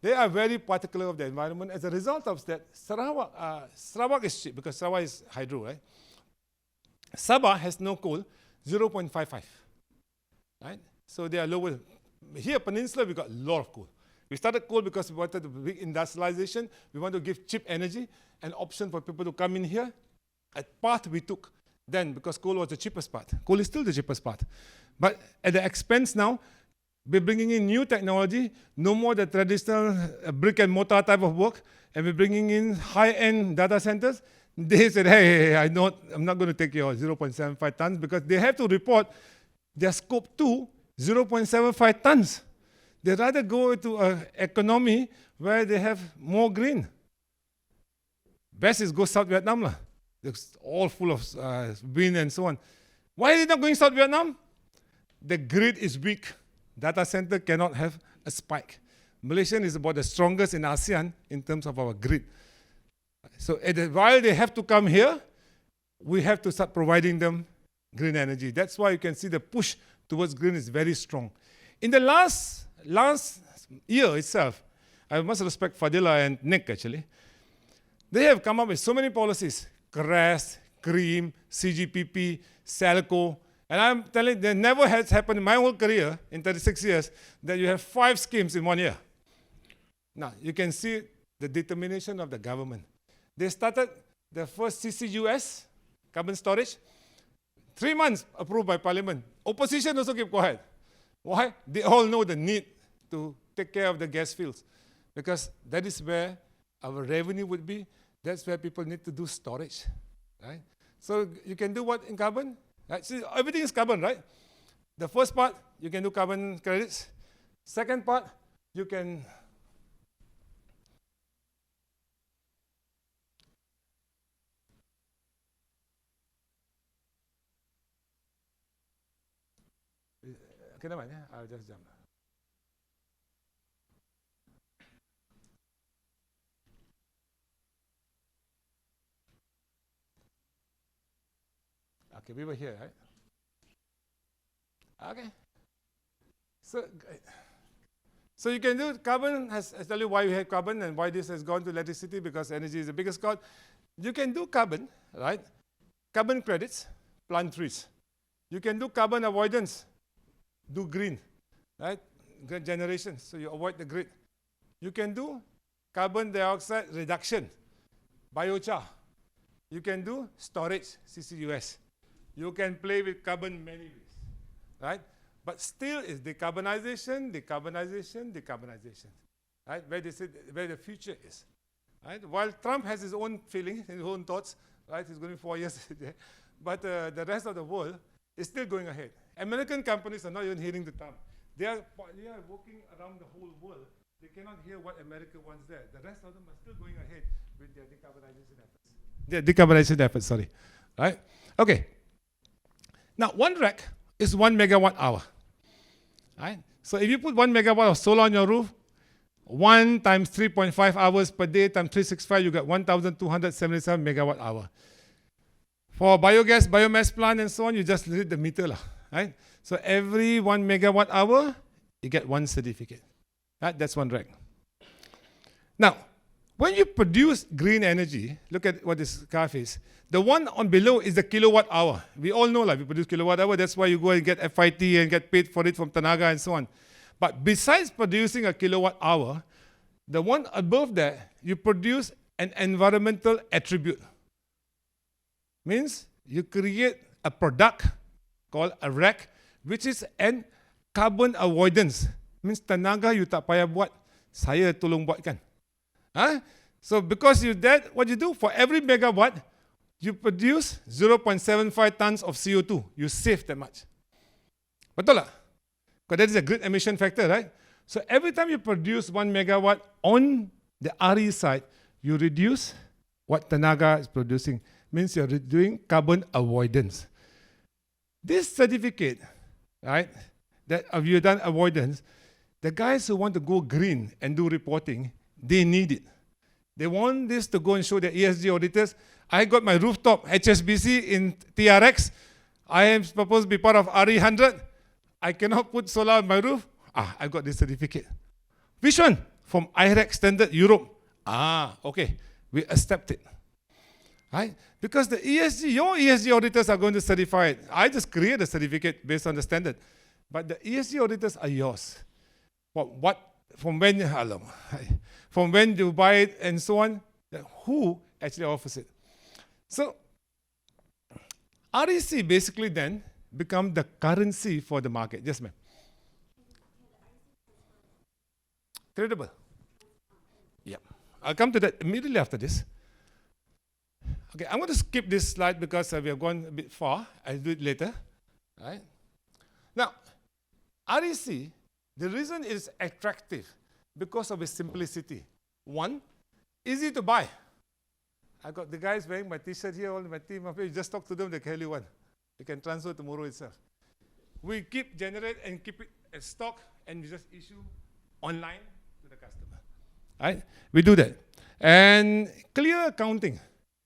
[SPEAKER 1] They are very particular of the environment. As a result of that, Sarawak is cheap because Sarawak is hydro, right? Sabah has no coal, 0.55. Right? So they are lower. Here, Peninsula, we got a lot of coal. We started coal because we wanted the big industrialization. We want to give cheap energy, an option for people to come in here. A path we took then because coal was the cheapest part. Coal is still the cheapest part. But at the expense now, We're bringing in new technology, no more the traditional brick and mortar type of work, and we're bringing in high-end data centers. They said, hey, I'm not going to take your 0.75 tons because they have to report their scope 2, 0.75 tons. They rather go to an economy where they have more green. Best is go South Vietnam. Lah. It's all full of wind and so on. Why are they not going South Vietnam? The grid is weak. Data center cannot have a spike. Malaysia is about the strongest in ASEAN in terms of our grid. So while they have to come here, we have to start providing them green energy. That's why you can see the push towards green is very strong. In the last year itself, I must respect Fadila and Nick actually. They have come up with so many policies. CREST, CREAM, CGPP, SALCO. And I'm telling you, that never has happened in my whole career, in 36 years, that you have 5 schemes in 1 year. Now, you can see the determination of the government. They started the first CCUS, carbon storage, 3 months approved by Parliament. Opposition also keep quiet. Why? They all know the need to take care of the gas fields. Because that is where our revenue would be. That's where people need to do storage. Right? So you can do what in carbon? Right? See, everything is carbon, right? The first part, you can do carbon credits. Second part, you can okay, never mind, yeah? I'll just jump. Okay, we were here, right? Okay. So you can do carbon, I tell you why we have carbon and why this has gone to electricity, because energy is the biggest cost. You can do carbon, right? Carbon credits, plant trees. You can do carbon avoidance, do green, right? Grid generation, so you avoid the grid. You can do carbon dioxide reduction, biochar. You can do storage, CCUS. You can play with carbon many ways, right? But still is decarbonization, decarbonization, decarbonization, right? Where the future is, right? While Trump has his own feelings, his own thoughts, right? He's going 4 years, but the rest of the world is still going ahead. American companies are not even hearing the Trump. They are working around the whole world. They cannot hear what America wants there. The rest of them are still going ahead with their decarbonization efforts. Their decarbonization efforts, sorry, right? Okay. Now, 1 rack is 1 megawatt hour, right? So if you put 1 megawatt of solar on your roof, 1 times 3.5 hours per day times 365, you get 1,277 megawatt hour. For biogas, biomass plant and so on, you just read the meter, right? So every 1 megawatt hour, you get 1 certificate. Right? That's 1 rack. Now, when you produce green energy, look at what this graph is. The one on below is the kilowatt hour. We all know we produce kilowatt hour. That's why you go and get FIT and get paid for it from Tenaga and so on. But besides producing a kilowatt hour, the one above that, you produce an environmental attribute. Means you create a product called a rack, which is an carbon avoidance. Means tenaga you tak payah buat, saya tolong buatkan. Huh? So because you that, what you do, for every megawatt, you produce 0.75 tons of CO2. You save that much. Betul tak? Because that is a grid emission factor, right? So every time you produce 1 megawatt on the RE side, you reduce what tenaga is producing. Means you're doing carbon avoidance. This certificate, right, that have you done avoidance, the guys who want to go green and do reporting, they need it. They want this to go and show their ESG auditors. I got my rooftop HSBC in TRX. I am supposed to be part of RE100. I cannot put solar on my roof. I got this certificate. Which one? From IREC Standard Europe. Okay. We accept it. Right? Because the ESG, your ESG auditors are going to certify it. I just create a certificate based on the standard. But the ESG auditors are yours. From when you buy it and so on, who actually offers it? So, REC basically then become the currency for the market. Yes, ma'am. Tradable. Yep. I'll come to that immediately after this. Okay, I'm going to skip this slide because we have gone a bit far. I'll do it later. Right? Now, REC, the reason it is attractive because of its simplicity. One, easy to buy. I got the guys wearing my t-shirt here, all my team up here. You just talk to them, they carry one. You can transfer tomorrow itself. We generate and keep it as stock, and we just issue online to the customer. Right? We do that. And clear accounting,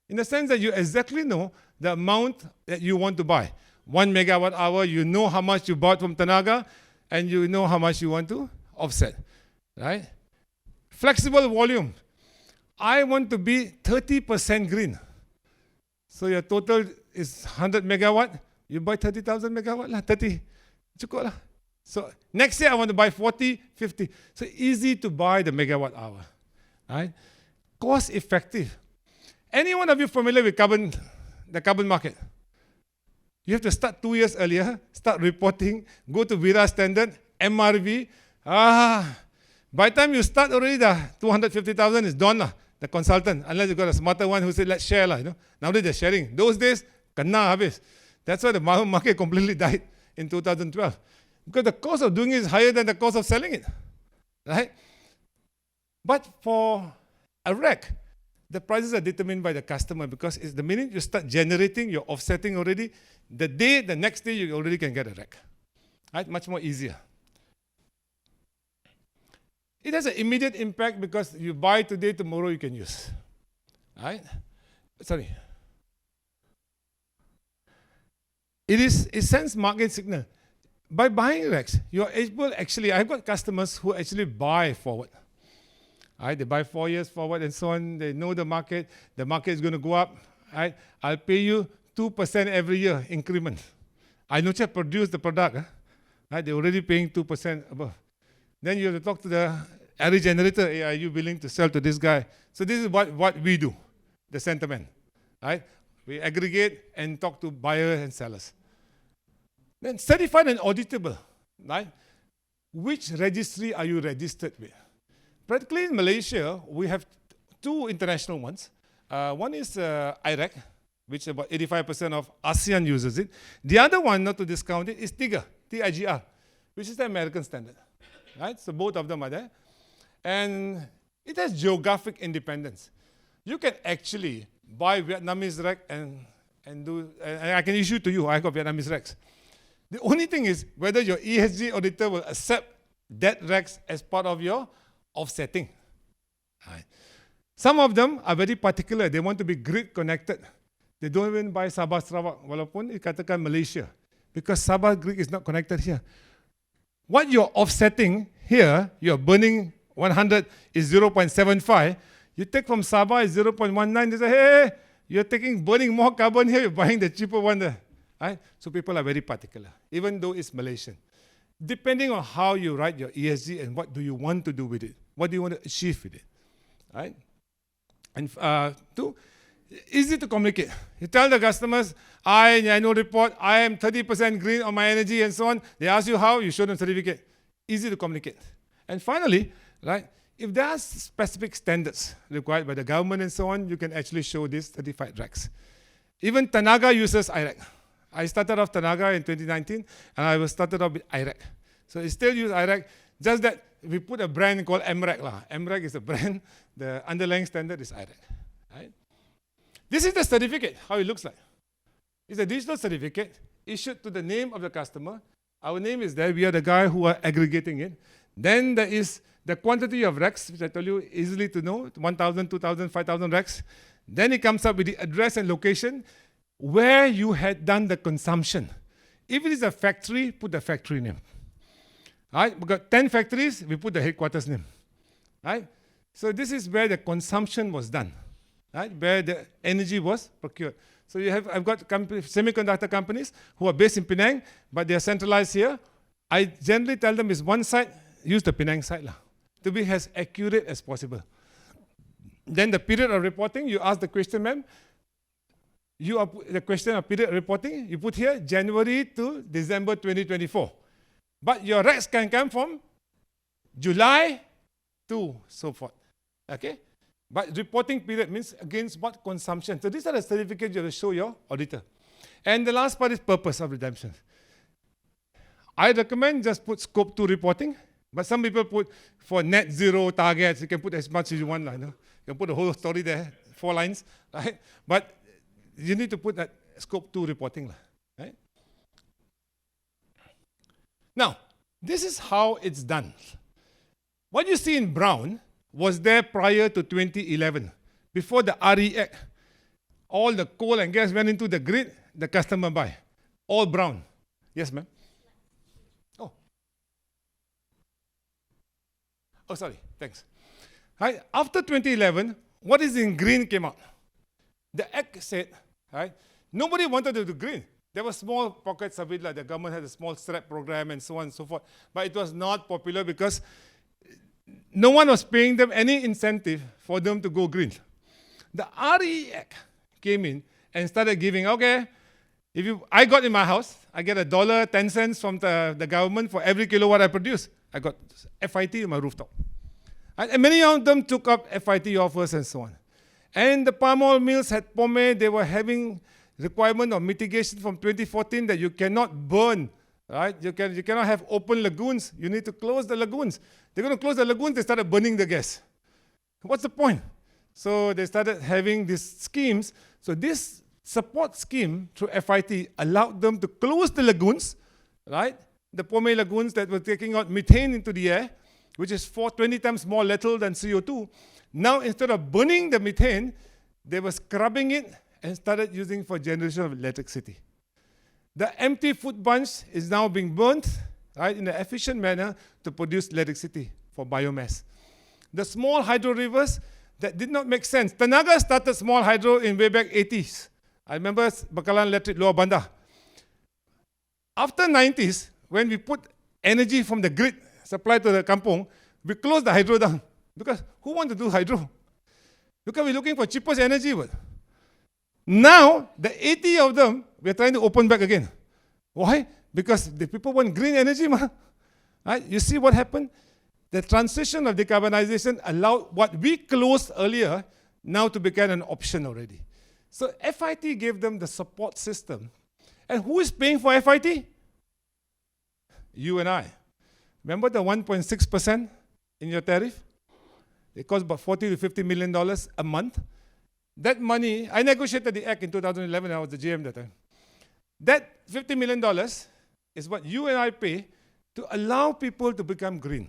[SPEAKER 1] in the sense that you exactly know the amount that you want to buy. 1 megawatt hour, you know how much you bought from Tenaga, and you know how much you want to offset. Right? Flexible volume. I want to be 30% green. So your total is 100 megawatt. You buy 30,000 megawatt lah, 30. Cukup lah. So next year I want to buy 40, 50. So easy to buy the megawatt hour. Right? Cost effective. Any one of you familiar with the carbon market? You have to start 2 years earlier, start reporting, go to Vira Standard, MRV. By the time you start already, the 250,000 is done lah. The consultant, unless you got a smarter one who said, let's share lah, you know. Nowadays they're sharing. Those days, kena habis. That's why the market completely died in 2012. Because the cost of doing it is higher than the cost of selling it. Right? But for a rack, the prices are determined by the customer, because it's the minute you start generating, you're offsetting already, the next day you already can get a rack. Right? Much more easier. It has an immediate impact because you buy today, tomorrow you can use. Right? Sorry. It sends market signal. By buying racks, you're able actually, I've got customers who actually buy forward. Right? They buy 4 years forward and so on. They know the market is going to go up. Right? I'll pay you 2% every year increment. I know to produce the product. Right? They're already paying 2% above. Then you have to talk to the area generator. Hey, are you willing to sell to this guy? So this is what we do, the sentiment. Right? We aggregate and talk to buyers and sellers. Then certified and auditable. Right? Which registry are you registered with? Practically in Malaysia, we have two international ones. One is IREC, which about 85% of ASEAN uses it. The other one, not to discount it, is TIGR, TIGR, which is the American standard. Right? So both of them are there. And it has geographic independence. You can actually buy Vietnamese rack and I can issue to you, I got Vietnamese racks. The only thing is whether your ESG auditor will accept that racks as part of your offsetting. Right. Some of them are very particular. They want to be grid connected. They don't even buy Sabah Sarawak, walaupun dikatakan Malaysia, because Sabah grid is not connected here. What you're offsetting here, you're burning 100 is 0.75. You take from Sabah is 0.19. They say, hey, you're burning more carbon here. You're buying the cheaper one there. Right? So people are very particular, even though it's Malaysian. Depending on how you write your ESG and what do you want to do with it, what do you want to achieve with it, right? And two, easy to communicate. You tell the customers, annual report, I am 30% green on my energy and so on. They ask you how, you show them certificate. Easy to communicate. And finally, right, if there are specific standards required by the government and so on, you can actually show these certified racks. Even Tenaga uses IREC. I started off Tenaga in 2019, and I started off with IREC. So it still uses IREC, just that we put a brand called MREC. MREC is a brand. The underlying standard is IREC. Right? This is the certificate, how it looks like. It's a digital certificate issued to the name of the customer. Our name is there. We are the guy who are aggregating it. Then there is the quantity of racks, which I told you easily to know, 1,000, 2,000, 5,000 racks. Then it comes up with the address and location where you had done the consumption. If it is a factory, put the factory name. Right? We've got 10 factories, we put the headquarters name. Right? So this is where the consumption was done. Right? Where the energy was procured. So I've got semiconductor companies who are based in Penang, but they are centralized here. I generally tell them is one site, use the Penang site to be as accurate as possible. Then the period of reporting, you ask the question, ma'am. The question of period reporting, you put here January to December 2024. But your racks can come from July 2, so forth. Okay? But reporting period means against what consumption. So these are the certificates you have to show your auditor. And the last part is purpose of redemption. I recommend just put scope 2 reporting, but some people put for net zero targets, you can put as much as you want. You know? You can put the whole story there, 4 lines, right? But you need to put that scope 2 reporting, right? Now, this is how it's done. What you see in brown was there prior to 2011, before the RE Act. All the coal and gas went into the grid, the customer buy. All brown. Yes, ma'am? Oh, sorry, thanks. Right, after 2011, what is in green came out. The Act said, right, nobody wanted to do green. There were small pockets of it, like the government had a small STRAP program and so on and so forth. But it was not popular because no one was paying them any incentive for them to go green. The RE Act came in and started giving, okay, I got in my house, I get $1.10 from the government for every kilowatt I produce. I got FIT in my rooftop. And many of them took up FIT offers and so on. And the palm oil mills had pomade, they were having requirement of mitigation from 2014 that you cannot burn, right? You cannot have open lagoons. You need to close the lagoons. They're going to close the lagoons, they started burning the gas. What's the point? So they started having these schemes. So this support scheme through FIT allowed them to close the lagoons, right? The pomade lagoons that were taking out methane into the air, which is 20 times more lethal than CO2. Now, instead of burning the methane, they were scrubbing it and started using for generation of electricity. The empty food bunch is now being burnt, right, in an efficient manner to produce electricity for biomass. The small hydro rivers, that did not make sense. Tenaga started small hydro in way back 80s. I remember Bakalan Electric Lower Bandar. After 90s, when we put energy from the grid supplied to the kampong, we closed the hydro down. Because who wants to do hydro? Because we're looking for cheapest energy. But now, the 80 of them, we're trying to open back again. Why? Because the people want green energy. Right? You see what happened? The transition of decarbonization allowed what we closed earlier now to become an option already. So FIT gave them the support system. And who is paying for FIT? You and I. Remember the 1.6% in your tariff? It costs about $40 to $50 million a month. That money, I negotiated the Act in 2011, I was the GM that time. That $50 million is what you and I pay to allow people to become green.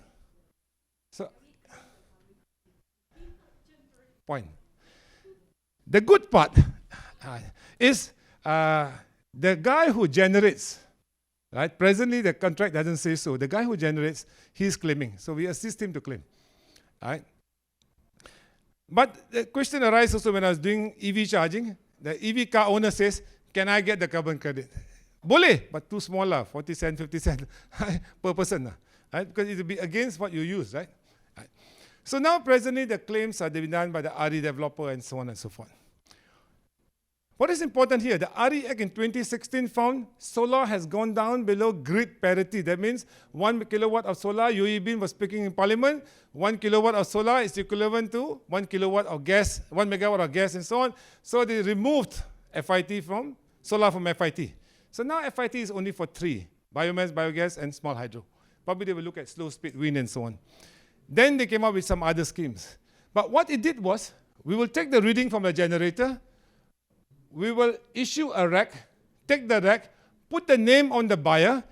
[SPEAKER 1] So, point. The good part is the guy who generates, right? Presently, the contract doesn't say so. The guy who generates, he's claiming. So we assist him to claim, right? But the question arises also when I was doing EV charging. The EV car owner says, can I get the carbon credit? Boleh, but too small, 40 cents, 50 cents per person. Right? Because it will be against what you use, right? So now presently the claims are done by the RE developer and so on and so forth. What is important here, the RE Act in 2016 found solar has gone down below grid parity. That means 1 kilowatt of solar, UEB was speaking in parliament, 1 kilowatt of solar is equivalent to 1 kilowatt of gas, 1 megawatt of gas and so on. So they removed FIT from, solar from FIT. So now FIT is only for 3, biomass, biogas and small hydro. Probably they will look at slow speed wind and so on. Then they came up with some other schemes. But what it did was, we will take the reading from the generator, we will issue a rack, take the rack, put the name on the buyer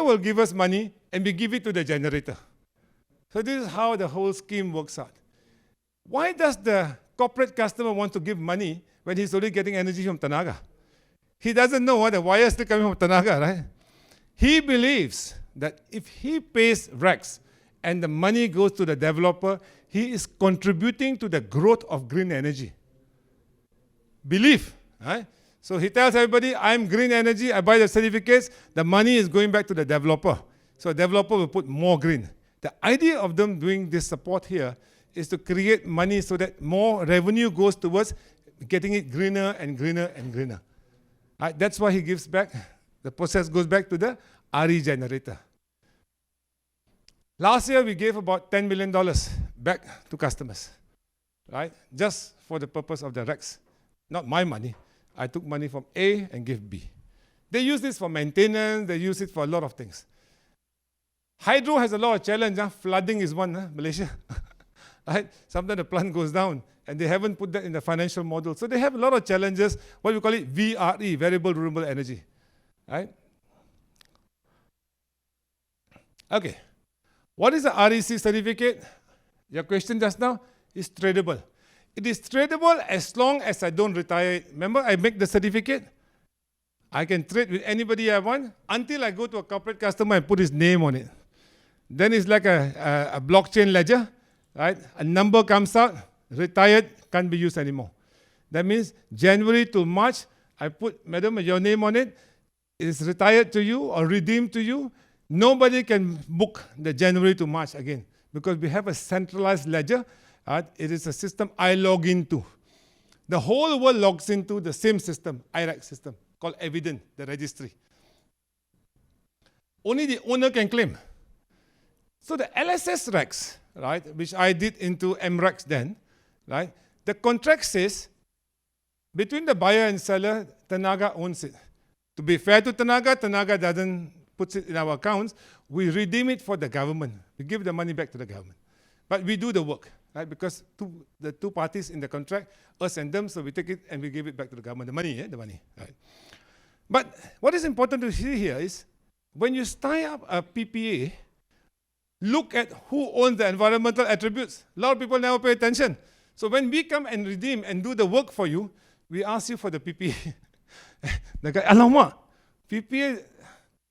[SPEAKER 1] will give us money and we give it to the generator. So this is how the whole scheme works out. Why does the corporate customer want to give money when he's already getting energy from Tenaga? He doesn't know what the wire is still coming from Tenaga, right? He believes that if he pays racks and the money goes to the developer, he is contributing to the growth of green energy. Belief, right? So he tells everybody, I'm green energy, I buy the certificates, the money is going back to the developer. So the developer will put more green. The idea of them doing this support here is to create money so that more revenue goes towards getting it greener and greener and greener. Right? That's why he gives back, the process goes back to the RE generator. Last year we gave about $10 million back to customers, right? Just for the purpose of the racks. Not my money. I took money from A and gave B. They use this for maintenance. They use it for a lot of things. Hydro has a lot of challenge. Flooding is one, Malaysia. Right? Sometimes the plant goes down, and they haven't put that in the financial model. So they have a lot of challenges, what we call it VRE, Variable Renewable Energy. Right? Okay. What is the REC certificate? Your question just now is tradable. It is tradable as long as I don't retire it. Remember, I make the certificate. I can trade with anybody I want until I go to a corporate customer and put his name on it. Then it's like a blockchain ledger, right? A number comes out, retired, can't be used anymore. That means January to March, I put, madam, your name on it. It is retired to you or redeemed to you. Nobody can book the January to March again because we have a centralized ledger. It is a system I log into. The whole world logs into the same system, IRAC system, called Evident, the registry. Only the owner can claim. So the LSS racks, right, which I did into MRACs then, right, the contract says between the buyer and seller, Tenaga owns it. To be fair to Tenaga, Tenaga doesn't put it in our accounts. We redeem it for the government. We give the money back to the government. But we do the work, right, because the two parties in the contract, us and them, so we take it and we give it back to the government. The money, the money, right. But what is important to see here is when you tie up a PPA, look at who owns the environmental attributes. A lot of people never pay attention. So when we come and redeem and do the work for you, we ask you for the PPA. The guy, alamak, PPA,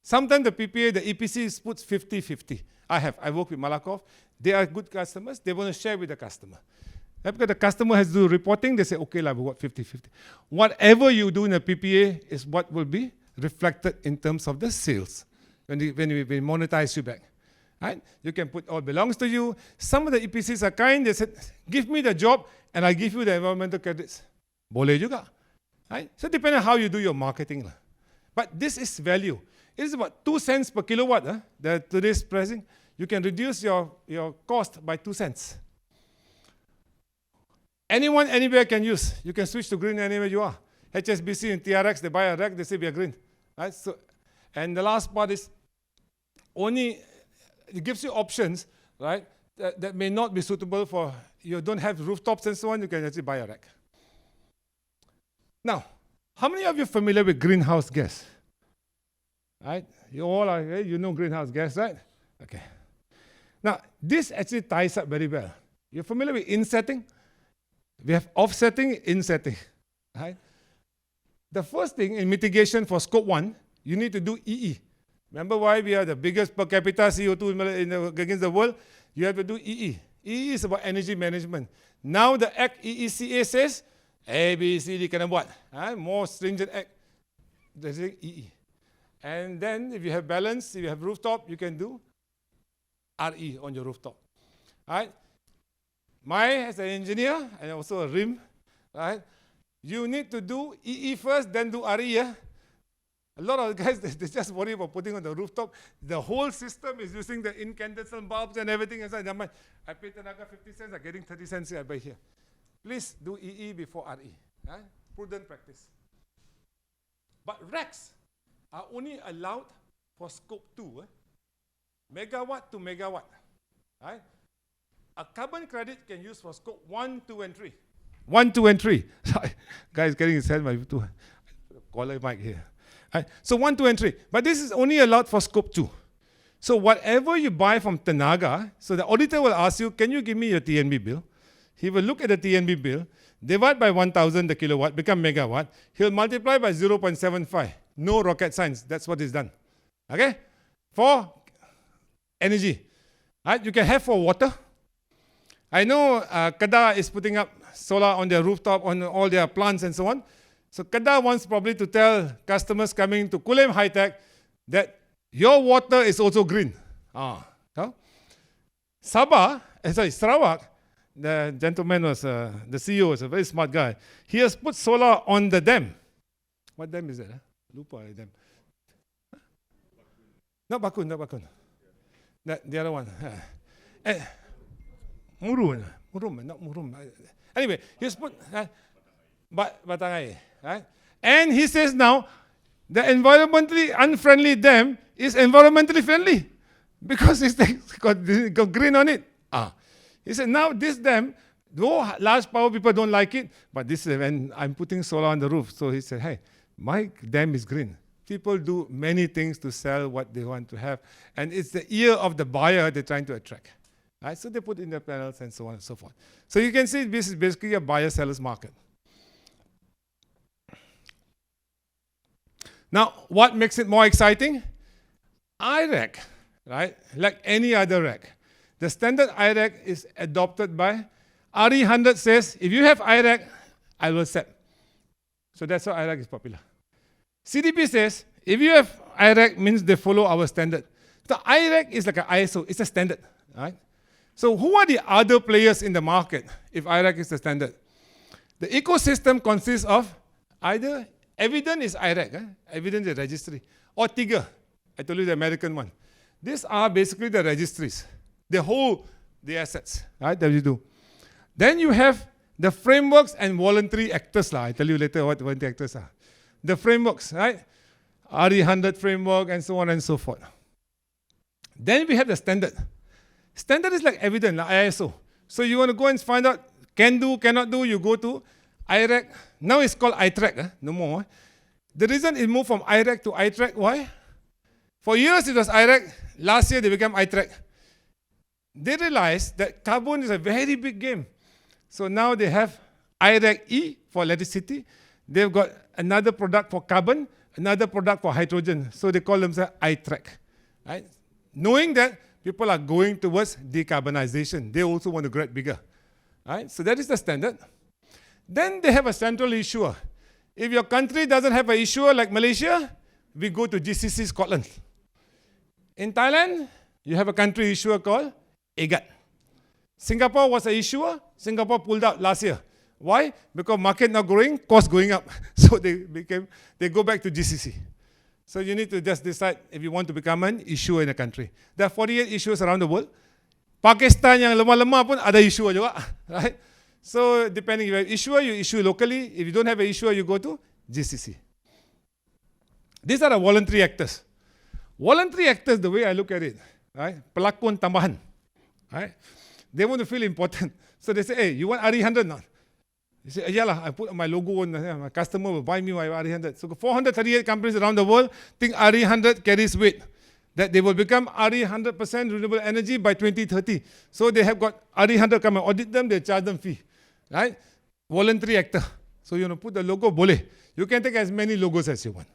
[SPEAKER 1] sometimes the PPA, the EPC puts 50-50. I work with Malakoff. They are good customers. They want to share with the customer. Because the customer has to do reporting, they say, okay, we got 50-50. Whatever you do in a PPA is what will be reflected in terms of the sales when we monetize you back. Right? You can put all belongs to you. Some of the EPCs are kind. They said, give me the job and I give you the environmental credits. Boleh juga. Right? So depending on how you do your marketing. But this is value. It is about 2 cents per kilowatt. Today's pricing. You can reduce your cost by 2 cents. Anyone, anywhere can use. You can switch to green anywhere you are. HSBC and TRX, they buy a rack, they say we are green. Right? So, and the last part is only, it gives you options, right, that may not be suitable for, you don't have rooftops and so on, you can actually buy a rack. Now, how many of you are familiar with greenhouse gas? Right? You all are, you know greenhouse gas, right? Okay. Now, this actually ties up very well. You're familiar with insetting? We have offsetting, insetting. Right? The first thing in mitigation for scope 1, you need to do EE. Remember why we are the biggest per capita CO2 against the world? You have to do EE. EE is about energy management. Now the Act EECA says, A, B, C, D, kena buat. More stringent Act. There's EE. And then if you have balance, if you have rooftop, you can do RE on your rooftop. Right? As an engineer, and also a RIM, right? You need to do EE first, then do RE. A lot of guys, they just worry about putting on the rooftop. The whole system is using the incandescent bulbs and everything. I pay Tenaga 50 cents, I'm getting 30 cents here, I buy here. Please do EE before RE. Right? Prudent practice. But racks are only allowed for scope 2. Megawatt to megawatt. Right? A carbon credit can use for scope 1, 2, and 3. 1, 2, and 3. Sorry, guys getting his hand by two. Collar mic here. Right. So 1, 2, and 3. But this is only allowed for scope 2. So whatever you buy from Tenaga, so the auditor will ask you, can you give me your TNB bill? He will look at the TNB bill, divide by 1,000 the kilowatt, become megawatt. He'll multiply by 0.75. No rocket science. That's what is done. Okay? For energy. Right? You can have for water. I know Kedah is putting up solar on their rooftop, on all their plants and so on. So Kedah wants probably to tell customers coming to Kulem High Tech that your water is also green. Sarawak, the gentleman was, the CEO was a very smart guy. He has put solar on the dam. What dam is that? Lupa dam. Not Bakun. The other one. Murum, not murum. Anyway, he's put batangai, right? And he says now, the environmentally unfriendly dam is environmentally friendly because it's got green on it. He said now this dam, though large power people don't like it, but this is when I'm putting solar on the roof. So he said, hey, my dam is green. People do many things to sell what they want to have, and it's the ear of the buyer they're trying to attract. Right? So they put in the panels and so on and so forth. So you can see this is basically a buyer-seller's market. Now, what makes it more exciting? IREC, right? Like any other REC. The standard IREC is adopted by RE100 says, if you have IREC, I will accept. So that's why IREC is popular. CDP says, if you have IREC, means they follow our standard. So IREC is like an ISO, it's a standard, right? So who are the other players in the market if IREC is the standard? The ecosystem consists of either Evident is IREC, Evident is registry, or TIGA, I told you the American one. These are basically the registries. They hold the assets, right, that you do. Then you have the frameworks and voluntary actors. I tell you later what voluntary actors are. The frameworks, right? RE100 framework and so on and so forth. Then we have the standard. Standard is like Evident, like ISO. So you want to go and find out, can do, cannot do, you go to IREC. Now it's called ITREC, no more. The reason it moved from IREC to ITREC, why? For years it was IREC. Last year they became ITREC. They realized that carbon is a very big game. So now they have IREC-E for electricity. They've got another product for carbon, another product for hydrogen. So they call themselves ITREC. Right? Knowing that people are going towards decarbonization, they also want to get bigger. Right? So that is the standard. Then they have a central issuer. If your country doesn't have an issuer like Malaysia, we go to GCC Scotland. In Thailand, you have a country issuer called AGAT. Singapore was an issuer. Singapore pulled out last year. Why? Because market not growing, cost going up. So they go back to GCC. So you need to just decide if you want to become an issuer in a country. There are 48 issuers around the world. Pakistan yang lemah-lemah pun ada issuer juga, right? So depending, if you have issuer, you issue locally. If you don't have an issuer, you go to GCC. These are the voluntary actors. Voluntary actors, the way I look at it, right? Pelakon tambahan, right? They want to feel important. So they say, hey, you want RE100 now? You say, yeah, I put my logo on, my customer will buy me my RE100. So 438 companies around the world think RE100 carries weight, that they will become RE100% renewable energy by 2030. So they have got RE100 come and audit them, they charge them fee, right? Voluntary actor. So you want to put the logo, boleh. You can take as many logos as you want.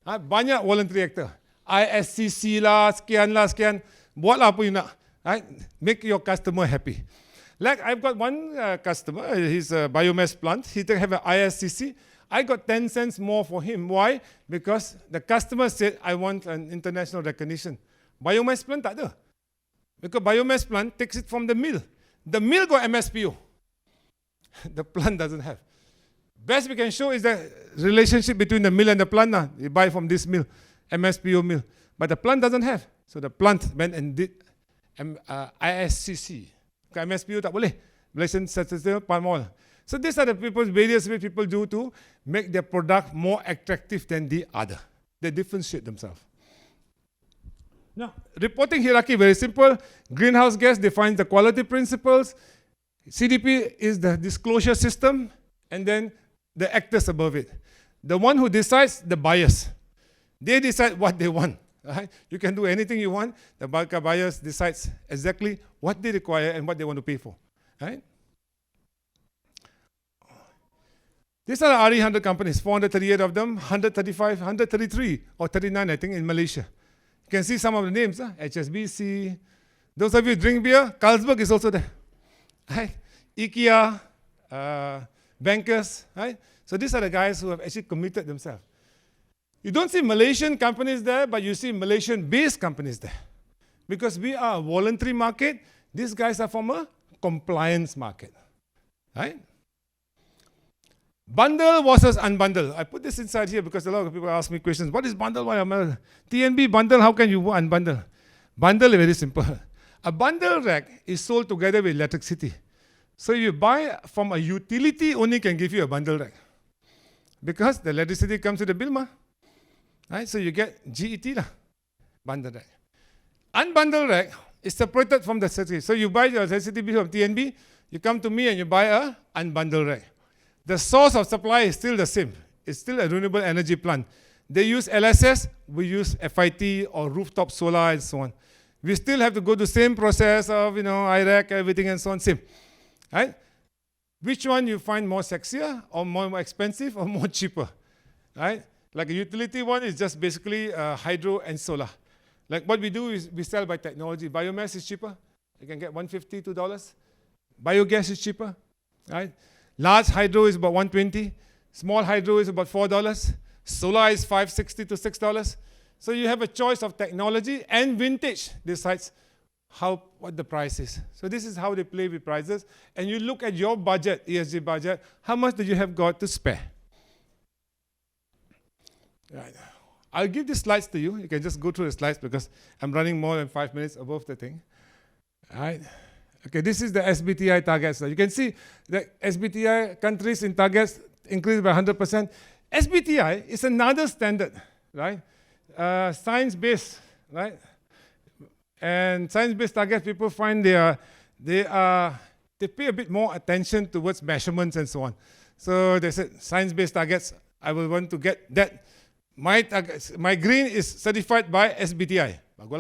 [SPEAKER 1] Banyak voluntary actor. ISCC lah, sekian. Buatlah apa you nak. Right? Make your customer happy. Like I've got one customer, he's a biomass plant. He have an ISCC. I got 10 cents more for him. Why? Because the customer said, I want an international recognition. Biomass plant tak ada. Because biomass plant takes it from the mill. The mill got MSPO. The plant doesn't have. Best we can show is the relationship between the mill and the plant. You buy from this mill, MSPO mill. But the plant doesn't have. So the plant went and did ISCC. MSPO tak boleh. Malaysian Sustainable Palm Oil. So these are the various ways people do to make their product more attractive than the other. They differentiate themselves. Now, reporting hierarchy, very simple. Greenhouse gas defines the quality principles. CDP is the disclosure system. And then the actors above it. The one who decides, the buyers. They decide what they want. Right? You can do anything you want. The buyers decides exactly what they require and what they want to pay for. Right? These are the RE100 companies, 438 of them, 135, 133 or 39, I think, in Malaysia. You can see some of the names, HSBC. Those of you who drink beer, Carlsberg is also there. Right? IKEA, bankers. Right? So these are the guys who have actually committed themselves. You don't see Malaysian companies there, but you see Malaysian-based companies there. Because we are a voluntary market, these guys are from a compliance market. Right? Bundle versus unbundle. I put this inside here because a lot of people ask me questions. What is bundle? What is TNB bundle? How can you unbundle? Bundle is very simple. A bundle rack is sold together with electricity. So you buy from a utility only can give you a bundle rack. Because the electricity comes to the bill, right? So you get GET lah, bundle rack. Unbundled rack is separated from the electricity. So you buy your electricity bill from TNB, you come to me and you buy a unbundled rack. The source of supply is still the same. It's still a renewable energy plant. They use LSS, we use FIT or rooftop solar and so on. We still have to go to the same process of, IRAC, everything and so on, same. Right? Which one you find more sexier or more expensive or more cheaper? Right? Like a utility one is just basically hydro and solar. Like what we do is we sell by technology. Biomass is cheaper. You can get $150, $2. Biogas is cheaper. Right? Large hydro is about $120. Small hydro is about $4. Solar is $5.60 to $6. So you have a choice of technology, and vintage decides what the price is. So this is how they play with prices. And you look at your budget, ESG budget, how much do you have got to spare? Right. I'll give these slides to you. You can just go through the slides because I'm running more than 5 minutes above the thing. All right. Okay, this is the SBTi targets. You can see the SBTi countries in targets increased by 100%. SBTi is another standard, right? Science-based, right? And science-based targets, people find they pay a bit more attention towards measurements and so on. So they said science-based targets, I will want to get that. My green is certified by SBTi. Bagus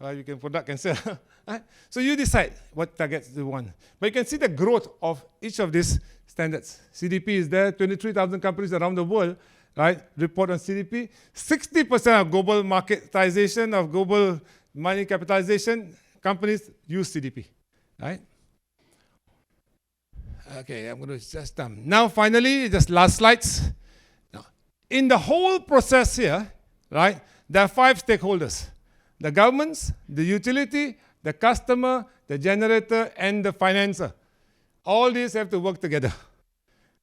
[SPEAKER 1] lah. You can product and sell. Right? So you decide what targets you want. But you can see the growth of each of these standards. CDP is there. 23,000 companies around the world, right, report on CDP. 60% of global marketization, of global money capitalization, companies use CDP, right? Okay, I'm going to just done. Now, finally, just last slides. Now, in the whole process here, right, there are 5 stakeholders: the governments, the utility, the customer, the generator, and the financer. All these have to work together.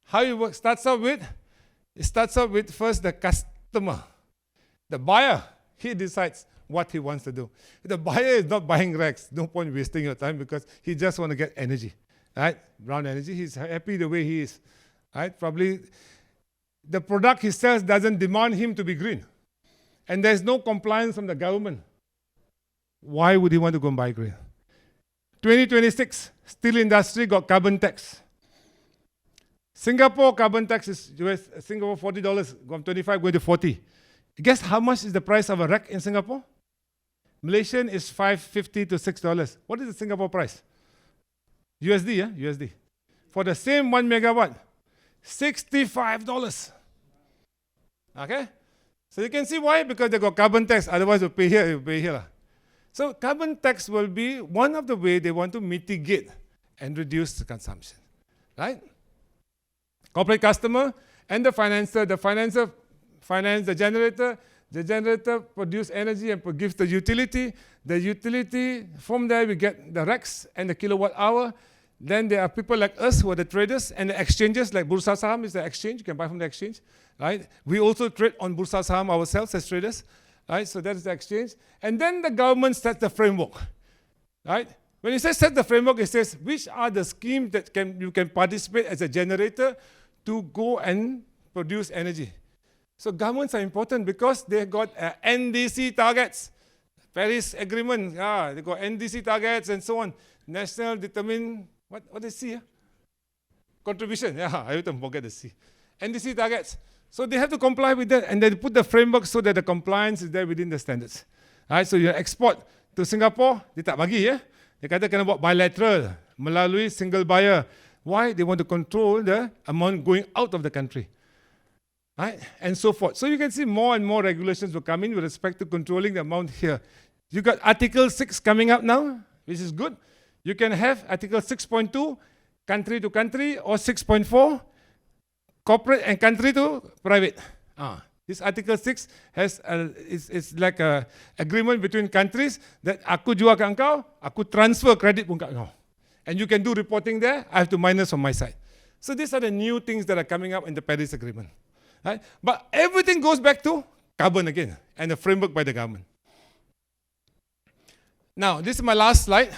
[SPEAKER 1] How it works starts off with first the customer, the buyer. He decides what he wants to do. The buyer is not buying racks. No point wasting your time because he just want to get energy, right? Brown energy. He's happy the way he is, right? Probably the product he sells doesn't demand him to be green, and there's no compliance from the government. Why would he want to go and buy green? 2026, steel industry got carbon tax. Singapore carbon tax is Singapore $40, from 25 going to 40. Guess how much is the price of a rack in Singapore? Malaysian is $5.50 to $6. What is the Singapore price? USD, yeah? USD. For the same 1 megawatt, $65. Okay? So you can see why? Because they got carbon tax. Otherwise, you pay here, you pay here. So carbon tax will be one of the ways they want to mitigate and reduce the consumption, right? Corporate customer and the financer. The financer finance the generator. The generator produce energy and gives the utility. The utility, from there we get the racks and the kilowatt hour. Then there are people like us who are the traders, and the exchanges like Bursa Saham is the exchange. You can buy from the exchange, right? We also trade on Bursa Saham ourselves as traders. Right, so that is the exchange. And then the government sets the framework. Right? When it says set the framework, it says which are the schemes that you can participate as a generator to go and produce energy. So governments are important because they got NDC targets. Paris Agreement, they got NDC targets and so on. National determined, what is C? Contribution, I even forget the C. NDC targets. So they have to comply with that, and they put the framework so that the compliance is there within the standards. Right? So you export to Singapore, dia tak bagi ya. Dia kata kena buat bilateral melalui single buyer. Why? They want to control the amount going out of the country. Right? And so forth. So you can see more and more regulations will come in with respect to controlling the amount here. You got Article 6 coming up now, which is good. You can have Article 6.2, country to country, or 6.4, corporate and country to private. This Article 6 is like a agreement between countries that aku jual kat engkau, aku transfer credit pun kat engkau. And you can do reporting there, I have to minus on my side. So these are the new things that are coming up in the Paris Agreement. Right? But everything goes back to carbon again, and the framework by the government. Now, this is my last slide.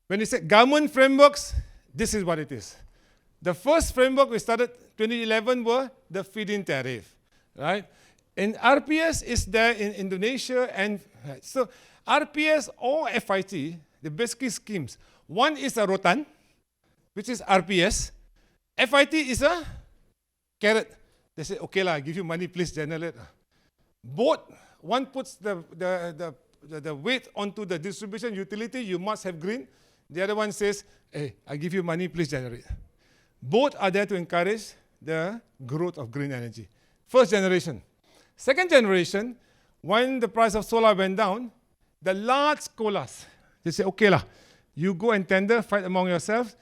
[SPEAKER 1] When you say government frameworks, this is what it is. The first framework we started 2011 were the feed-in tariff, right? And RPS is there in Indonesia, and so RPS or FIT, the basic schemes. One is a rotan, which is RPS. FIT is a carrot. They say, okay lah, I give you money, please generate. Both, one puts the weight onto the distribution utility, you must have green. The other one says, hey, I give you money, please generate. Both are there to encourage the growth of green energy. First generation. Second generation, when the price of solar went down, the large colas, they say, okay lah, you go and tender, fight among yourselves,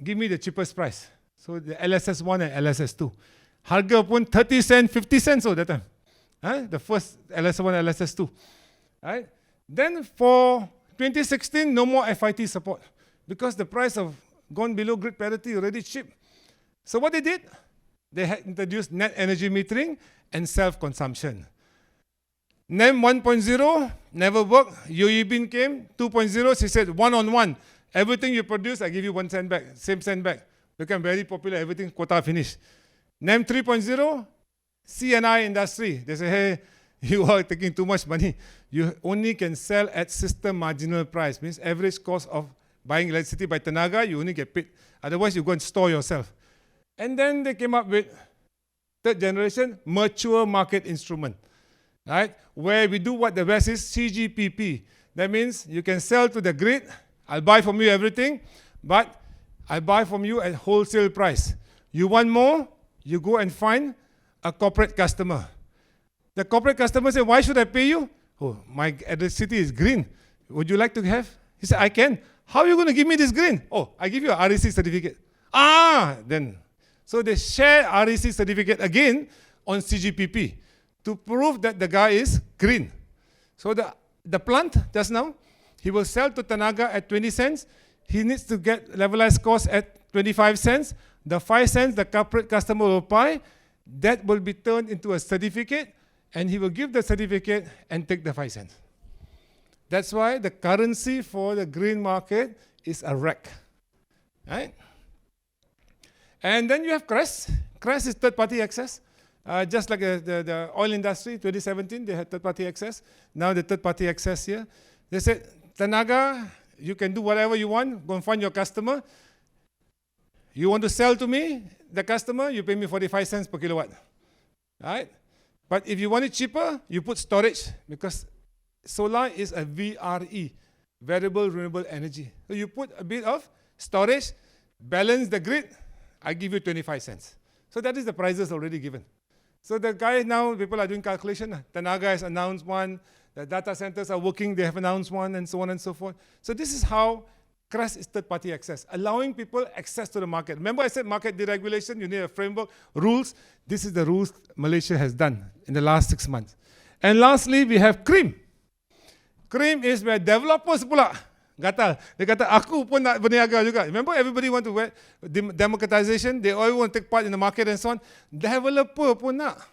[SPEAKER 1] give me the cheapest price. So the LSS1 and LSS2. Harga pun 30 cents, 50 cents that time. The first LSS1, LSS2. Right? Then for 2016, no more FIT support because the price of gone below grid parity already cheap. So what they did, they had introduced net energy metering and self-consumption. NEM 1.0 never worked. Bin came. 2.0, she said one-on-one. Everything you produce, I give you 1 cent back, same cent back. Became very popular, everything quota finished. NEM 3.0, C&I industry. They say, hey, you are taking too much money. You only can sell at system marginal price. Means average cost of buying electricity by Tenaga, you only get paid. Otherwise, you go and store yourself. And then they came up with third generation, mature market instrument. Right? Where we do what the rest is CGPP. That means you can sell to the grid. I'll buy from you everything, but I buy from you at wholesale price. You want more? You go and find a corporate customer. The corporate customer said, why should I pay you? Oh, my electricity is green. Would you like to have? He said, I can. How are you going to give me this green? Oh, I give you a REC certificate. Then. So they share REC certificate again on CGPP to prove that the guy is green. So the plant just now, he will sell to Tenaga at 20 cents. He needs to get levelized cost at 25 cents. The 5 cents the corporate customer will buy, that will be turned into a certificate, and he will give the certificate and take the 5 cents. That's why the currency for the green market is a REC. Right? And then you have CRES. CRES is third-party access. Just like the oil industry, 2017, they had third-party access. Now the third-party access here. They said, Tenaga, you can do whatever you want. Go and find your customer. You want to sell to me, the customer, you pay me 45 cents per kilowatt. Right? But if you want it cheaper, you put storage because solar is a VRE, variable renewable energy. So you put a bit of storage, balance the grid, I give you 25 cents. So that is the prices already given. So the guy now, people are doing calculation. Tenaga has announced one. The data centers are working. They have announced one and so on and so forth. So this is how CRES is third-party access, allowing people access to the market. Remember I said market deregulation, you need a framework, rules. This is the rules Malaysia has done in the last 6 months. And lastly, we have CREAM. CREAM is where developers pula gatal. Dia kata, aku pun nak berniaga juga. Remember everybody want to democratization, they all want to take part in the market and so on. Developer pun nak.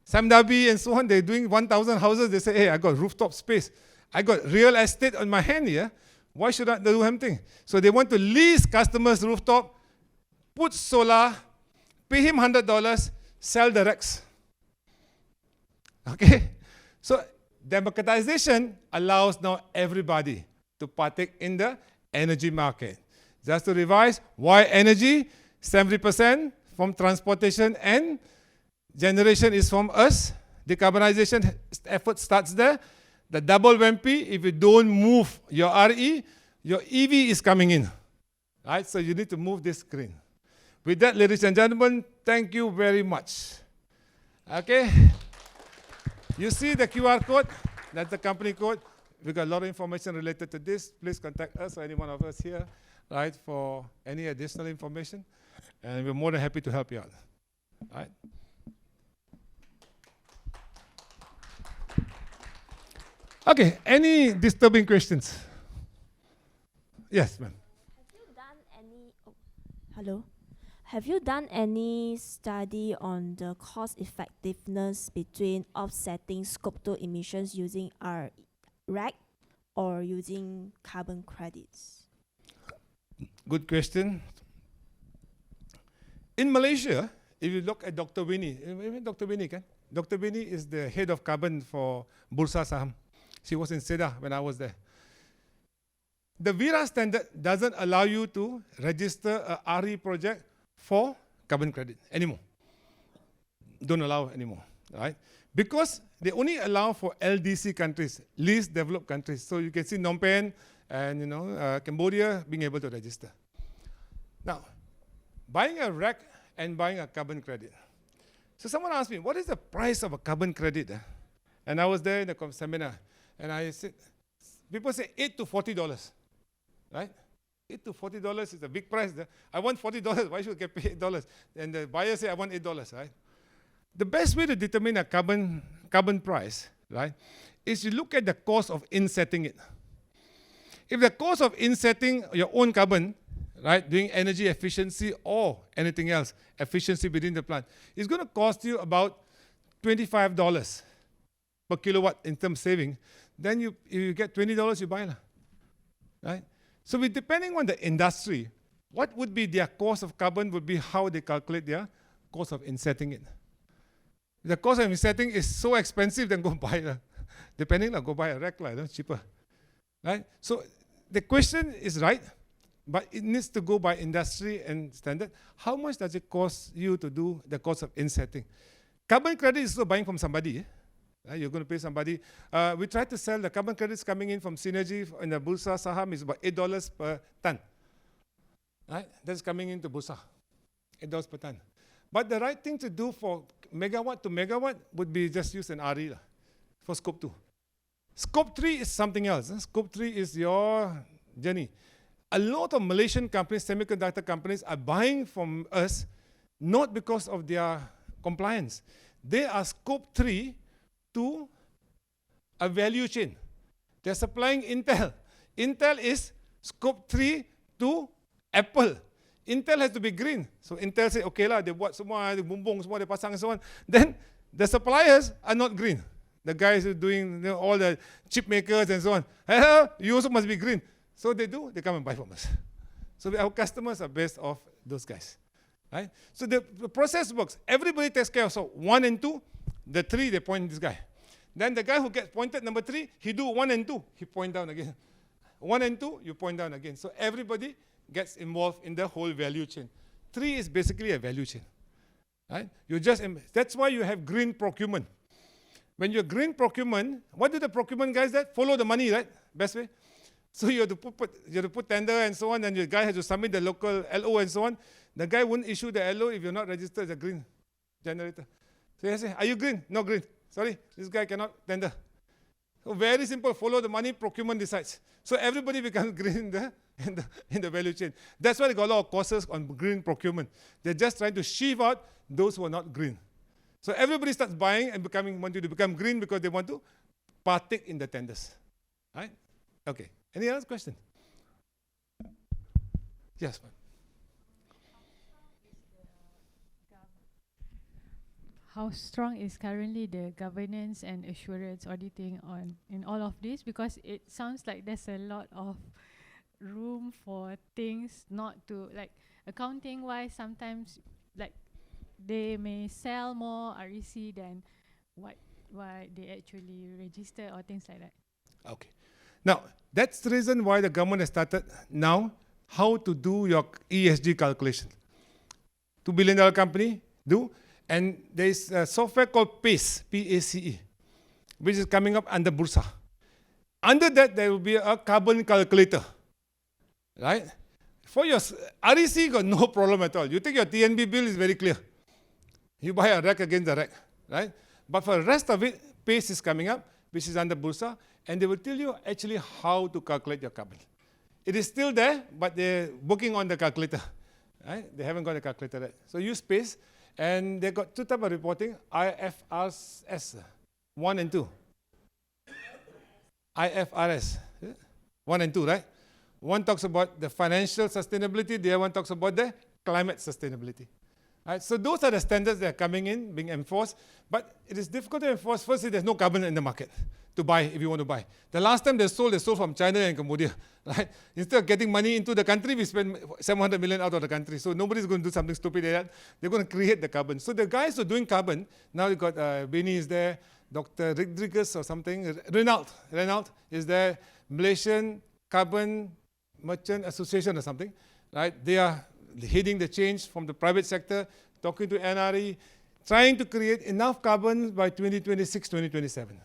[SPEAKER 1] Sam Dabi and so on, they're doing 1,000 houses. They say, hey, I got rooftop space. I got real estate on my hand here. Why should I do anything? So they want to lease customers' rooftop, put solar, pay him $100, sell the RECs. Okay? So democratization allows now everybody to partake in the energy market. Just to revise, why energy? 70% from transportation and generation is from us. Decarbonization effort starts there. The double whammy, if you don't move your RE, your EV is coming in. Right? So you need to move this green. With that, ladies and gentlemen, thank you very much. Okay? You see the QR code? That's the company code. We got a lot of information related to this. Please contact us or any one of us here, right, for any additional information. And we're more than happy to help you out. All right? Okay, any disturbing questions? Yes, ma'am.
[SPEAKER 8] Have you done any? Oh, hello. Have you done any study on the cost effectiveness between offsetting Scope 2 emissions using REC or using carbon credits?
[SPEAKER 1] Good question. In Malaysia, if you look at Dr. Winnie, Dr. Winnie, kan? Dr. Winnie is the head of carbon for Bursa Saham. She was in Seda when I was there. The VIRA standard doesn't allow you to register a RE project for carbon credit anymore. Don't allow anymore, right? Because they only allow for LDC countries, least developed countries. So you can see Phnom Penh and Cambodia being able to register. Now, buying a REC and buying a carbon credit. So someone asked me, what is the price of a carbon credit? And I was there in the seminar, and I said, people say $8 to $40, right? $8 to $40 is a big price. I want $40, why should I get paid $8? And the buyer say, I want $8, right? The best way to determine a carbon price, right, is you look at the cost of insetting it. If the cost of insetting your own carbon, right, doing energy efficiency or anything else, efficiency within the plant, is going to cost you about $25 per kilowatt in terms of saving, then if you get $20, you buy, right? So depending on the industry, what would be their cost of carbon would be how they calculate their cost of insetting it. The cost of insetting is so expensive, then go buy it. Depending, go buy a REC, cheaper, right? So the question is right, but it needs to go by industry and standard. How much does it cost you to do the cost of insetting? Carbon credit is still buying from somebody. Right? You're going to pay somebody. We try to sell the carbon credits coming in from Synergy in the Bursa Saham is about $8 per ton. Right? That's coming into Bursa, $8 per ton. But the right thing to do for megawatt to megawatt would be just use an RE for scope 2. Scope 3 is something else. Scope 3 is your journey. A lot of Malaysian companies, semiconductor companies, are buying from us not because of their compliance. They are scope 3 to a value chain. They're supplying Intel. Intel is scope 3 to Apple. Intel has to be green. So Intel say, okay lah, dia buat semua, dia bumbung semua, dia pasang and so on. Then the suppliers are not green. The guys who are doing all the chip makers and so on. You also must be green. So they come and buy from us. So our customers are based off those guys. Right? So the process works. Everybody takes care of, so 1 and 2, the 3, they point this guy. Then the guy who gets pointed number 3, he do 1 and 2, he point down again. 1 and 2, you point down again. So everybody gets involved in the whole value chain. 3 is basically a value chain. Right? That's why you have green procurement. When you're green procurement, what do the procurement guys do? Follow the money, right? Best way. So you have to put tender and so on, and your guy has to submit the local LO and so on. The guy won't issue the LO if you're not registered as a green generator. So you say, are you green? No green. Sorry, this guy cannot tender. So very simple, follow the money, procurement decides. So everybody becomes green in the value chain. That's why they got a lot of courses on green procurement. They're just trying to shift out those who are not green. So everybody starts buying and want you to become green because they want to partake in the tenders. Right? Okay. Any other question? Yes, ma'am.
[SPEAKER 9] How strong is currently the governance and assurance auditing in all of this? Because it sounds like there's a lot of room for things not to, like accounting wise, sometimes like they may sell more REC than what they actually register or things like that.
[SPEAKER 1] Okay. Now, that's the reason why the government has started now how to do your ESG calculation. $2 billion company do. And there is a software called PACE, P-A-C-E, which is coming up under Bursa. Under that, there will be a carbon calculator, right? For your REC, got no problem at all. You take your TNB bill, is very clear. You buy a REC against the REC, right? But for the rest of it, PACE is coming up, which is under Bursa, and they will tell you actually how to calculate your carbon. It is still there, but they're working on the calculator, right? They haven't got a calculator yet. So use PACE. And they got 2 types of reporting, IFRS 1 and 2. IFRS 1 and 2, right? One talks about the financial sustainability, the other one talks about the climate sustainability. Right? So those are the standards that are coming in, being enforced. But it is difficult to enforce. Firstly, there's no carbon in the market to buy if you want to buy. The last time they sold from China and Cambodia. Right? Instead of getting money into the country, we spend 700 million out of the country. So nobody's going to do something stupid like that. They're going to create the carbon. So the guys who are doing carbon, now you've got Benny is there, Dr. Rodriguez or something, Renault is there, Malaysian Carbon Merchant Association or something. Right? They are heading the change from the private sector, talking to NRE, trying to create enough carbon by 2026, 2027.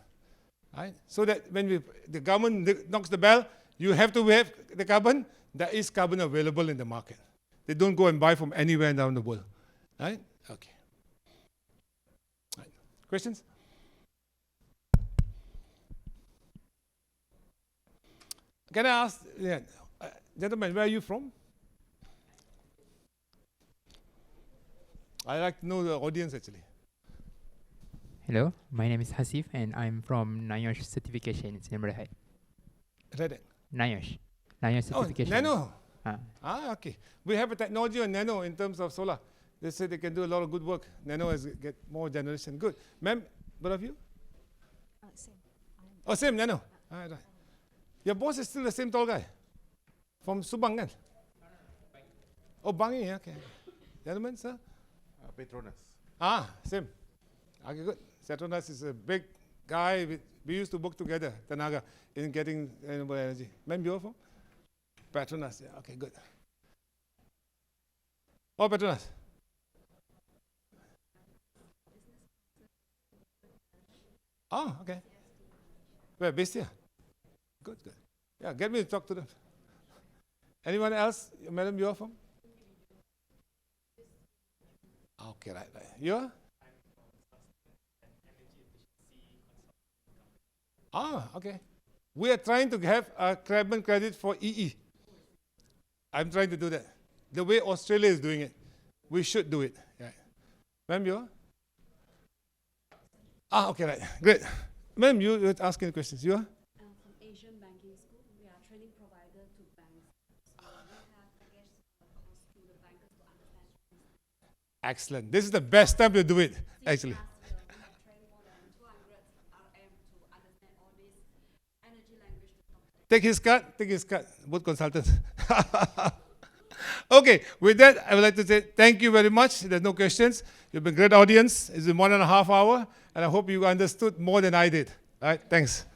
[SPEAKER 1] Right? So that when the government knocks the bell, you have to have the carbon. There is carbon available in the market. They don't go and buy from anywhere around the world. Right? Okay. Right. Questions? Can I ask, gentlemen, where are you from? I'd like to know the audience actually.
[SPEAKER 10] Hello, my name is Hasif and I'm from NIOSH certification in Sdn Bhd.
[SPEAKER 1] Read
[SPEAKER 10] NIOSH
[SPEAKER 1] Oh,
[SPEAKER 10] certification.
[SPEAKER 1] nano.
[SPEAKER 10] Ah.
[SPEAKER 1] Okay. We have a technology on nano in terms of solar. They say they can do a lot of good work. Nano has get more generation. Good. Ma'am, both of you?
[SPEAKER 5] Same.
[SPEAKER 1] Oh, same nano. Right. Your boss is still the same tall guy? From Subang, kan? Oh, Bangi, okay. Gentlemen, sir?
[SPEAKER 11] Petronas.
[SPEAKER 1] Same. Okay, good. Petronas is a big guy. We used to work together, Tenaga, in getting renewable energy. Ma'am, you're from? Petronas, yeah. Okay, good. Oh, Petronas. Oh, okay. Where, based here? Good, good. Yeah, get me to talk to them. Anyone else? Madam, you're from? Okay, right. You're? Okay. We are trying to have a carbon credit for EE. I'm trying to do that. The way Australia is doing it. We should do it. Yeah. Ma'am, you are? Okay, right. Great. Ma'am, you were asking questions. You are?
[SPEAKER 12] From Asian Banking School. We are training provider to banks. So we have, I guess, course to the bankers to understand.
[SPEAKER 1] Excellent. This is the best time to do it, actually.
[SPEAKER 12] Last year, we have trained more than 200 RM to understand all this energy language.
[SPEAKER 1] Take his card, both consultants. Okay, with that, I would like to say thank you very much. There's no questions. You've been a great audience. It's been 1.5 hours, and I hope you understood more than I did. All right, thanks.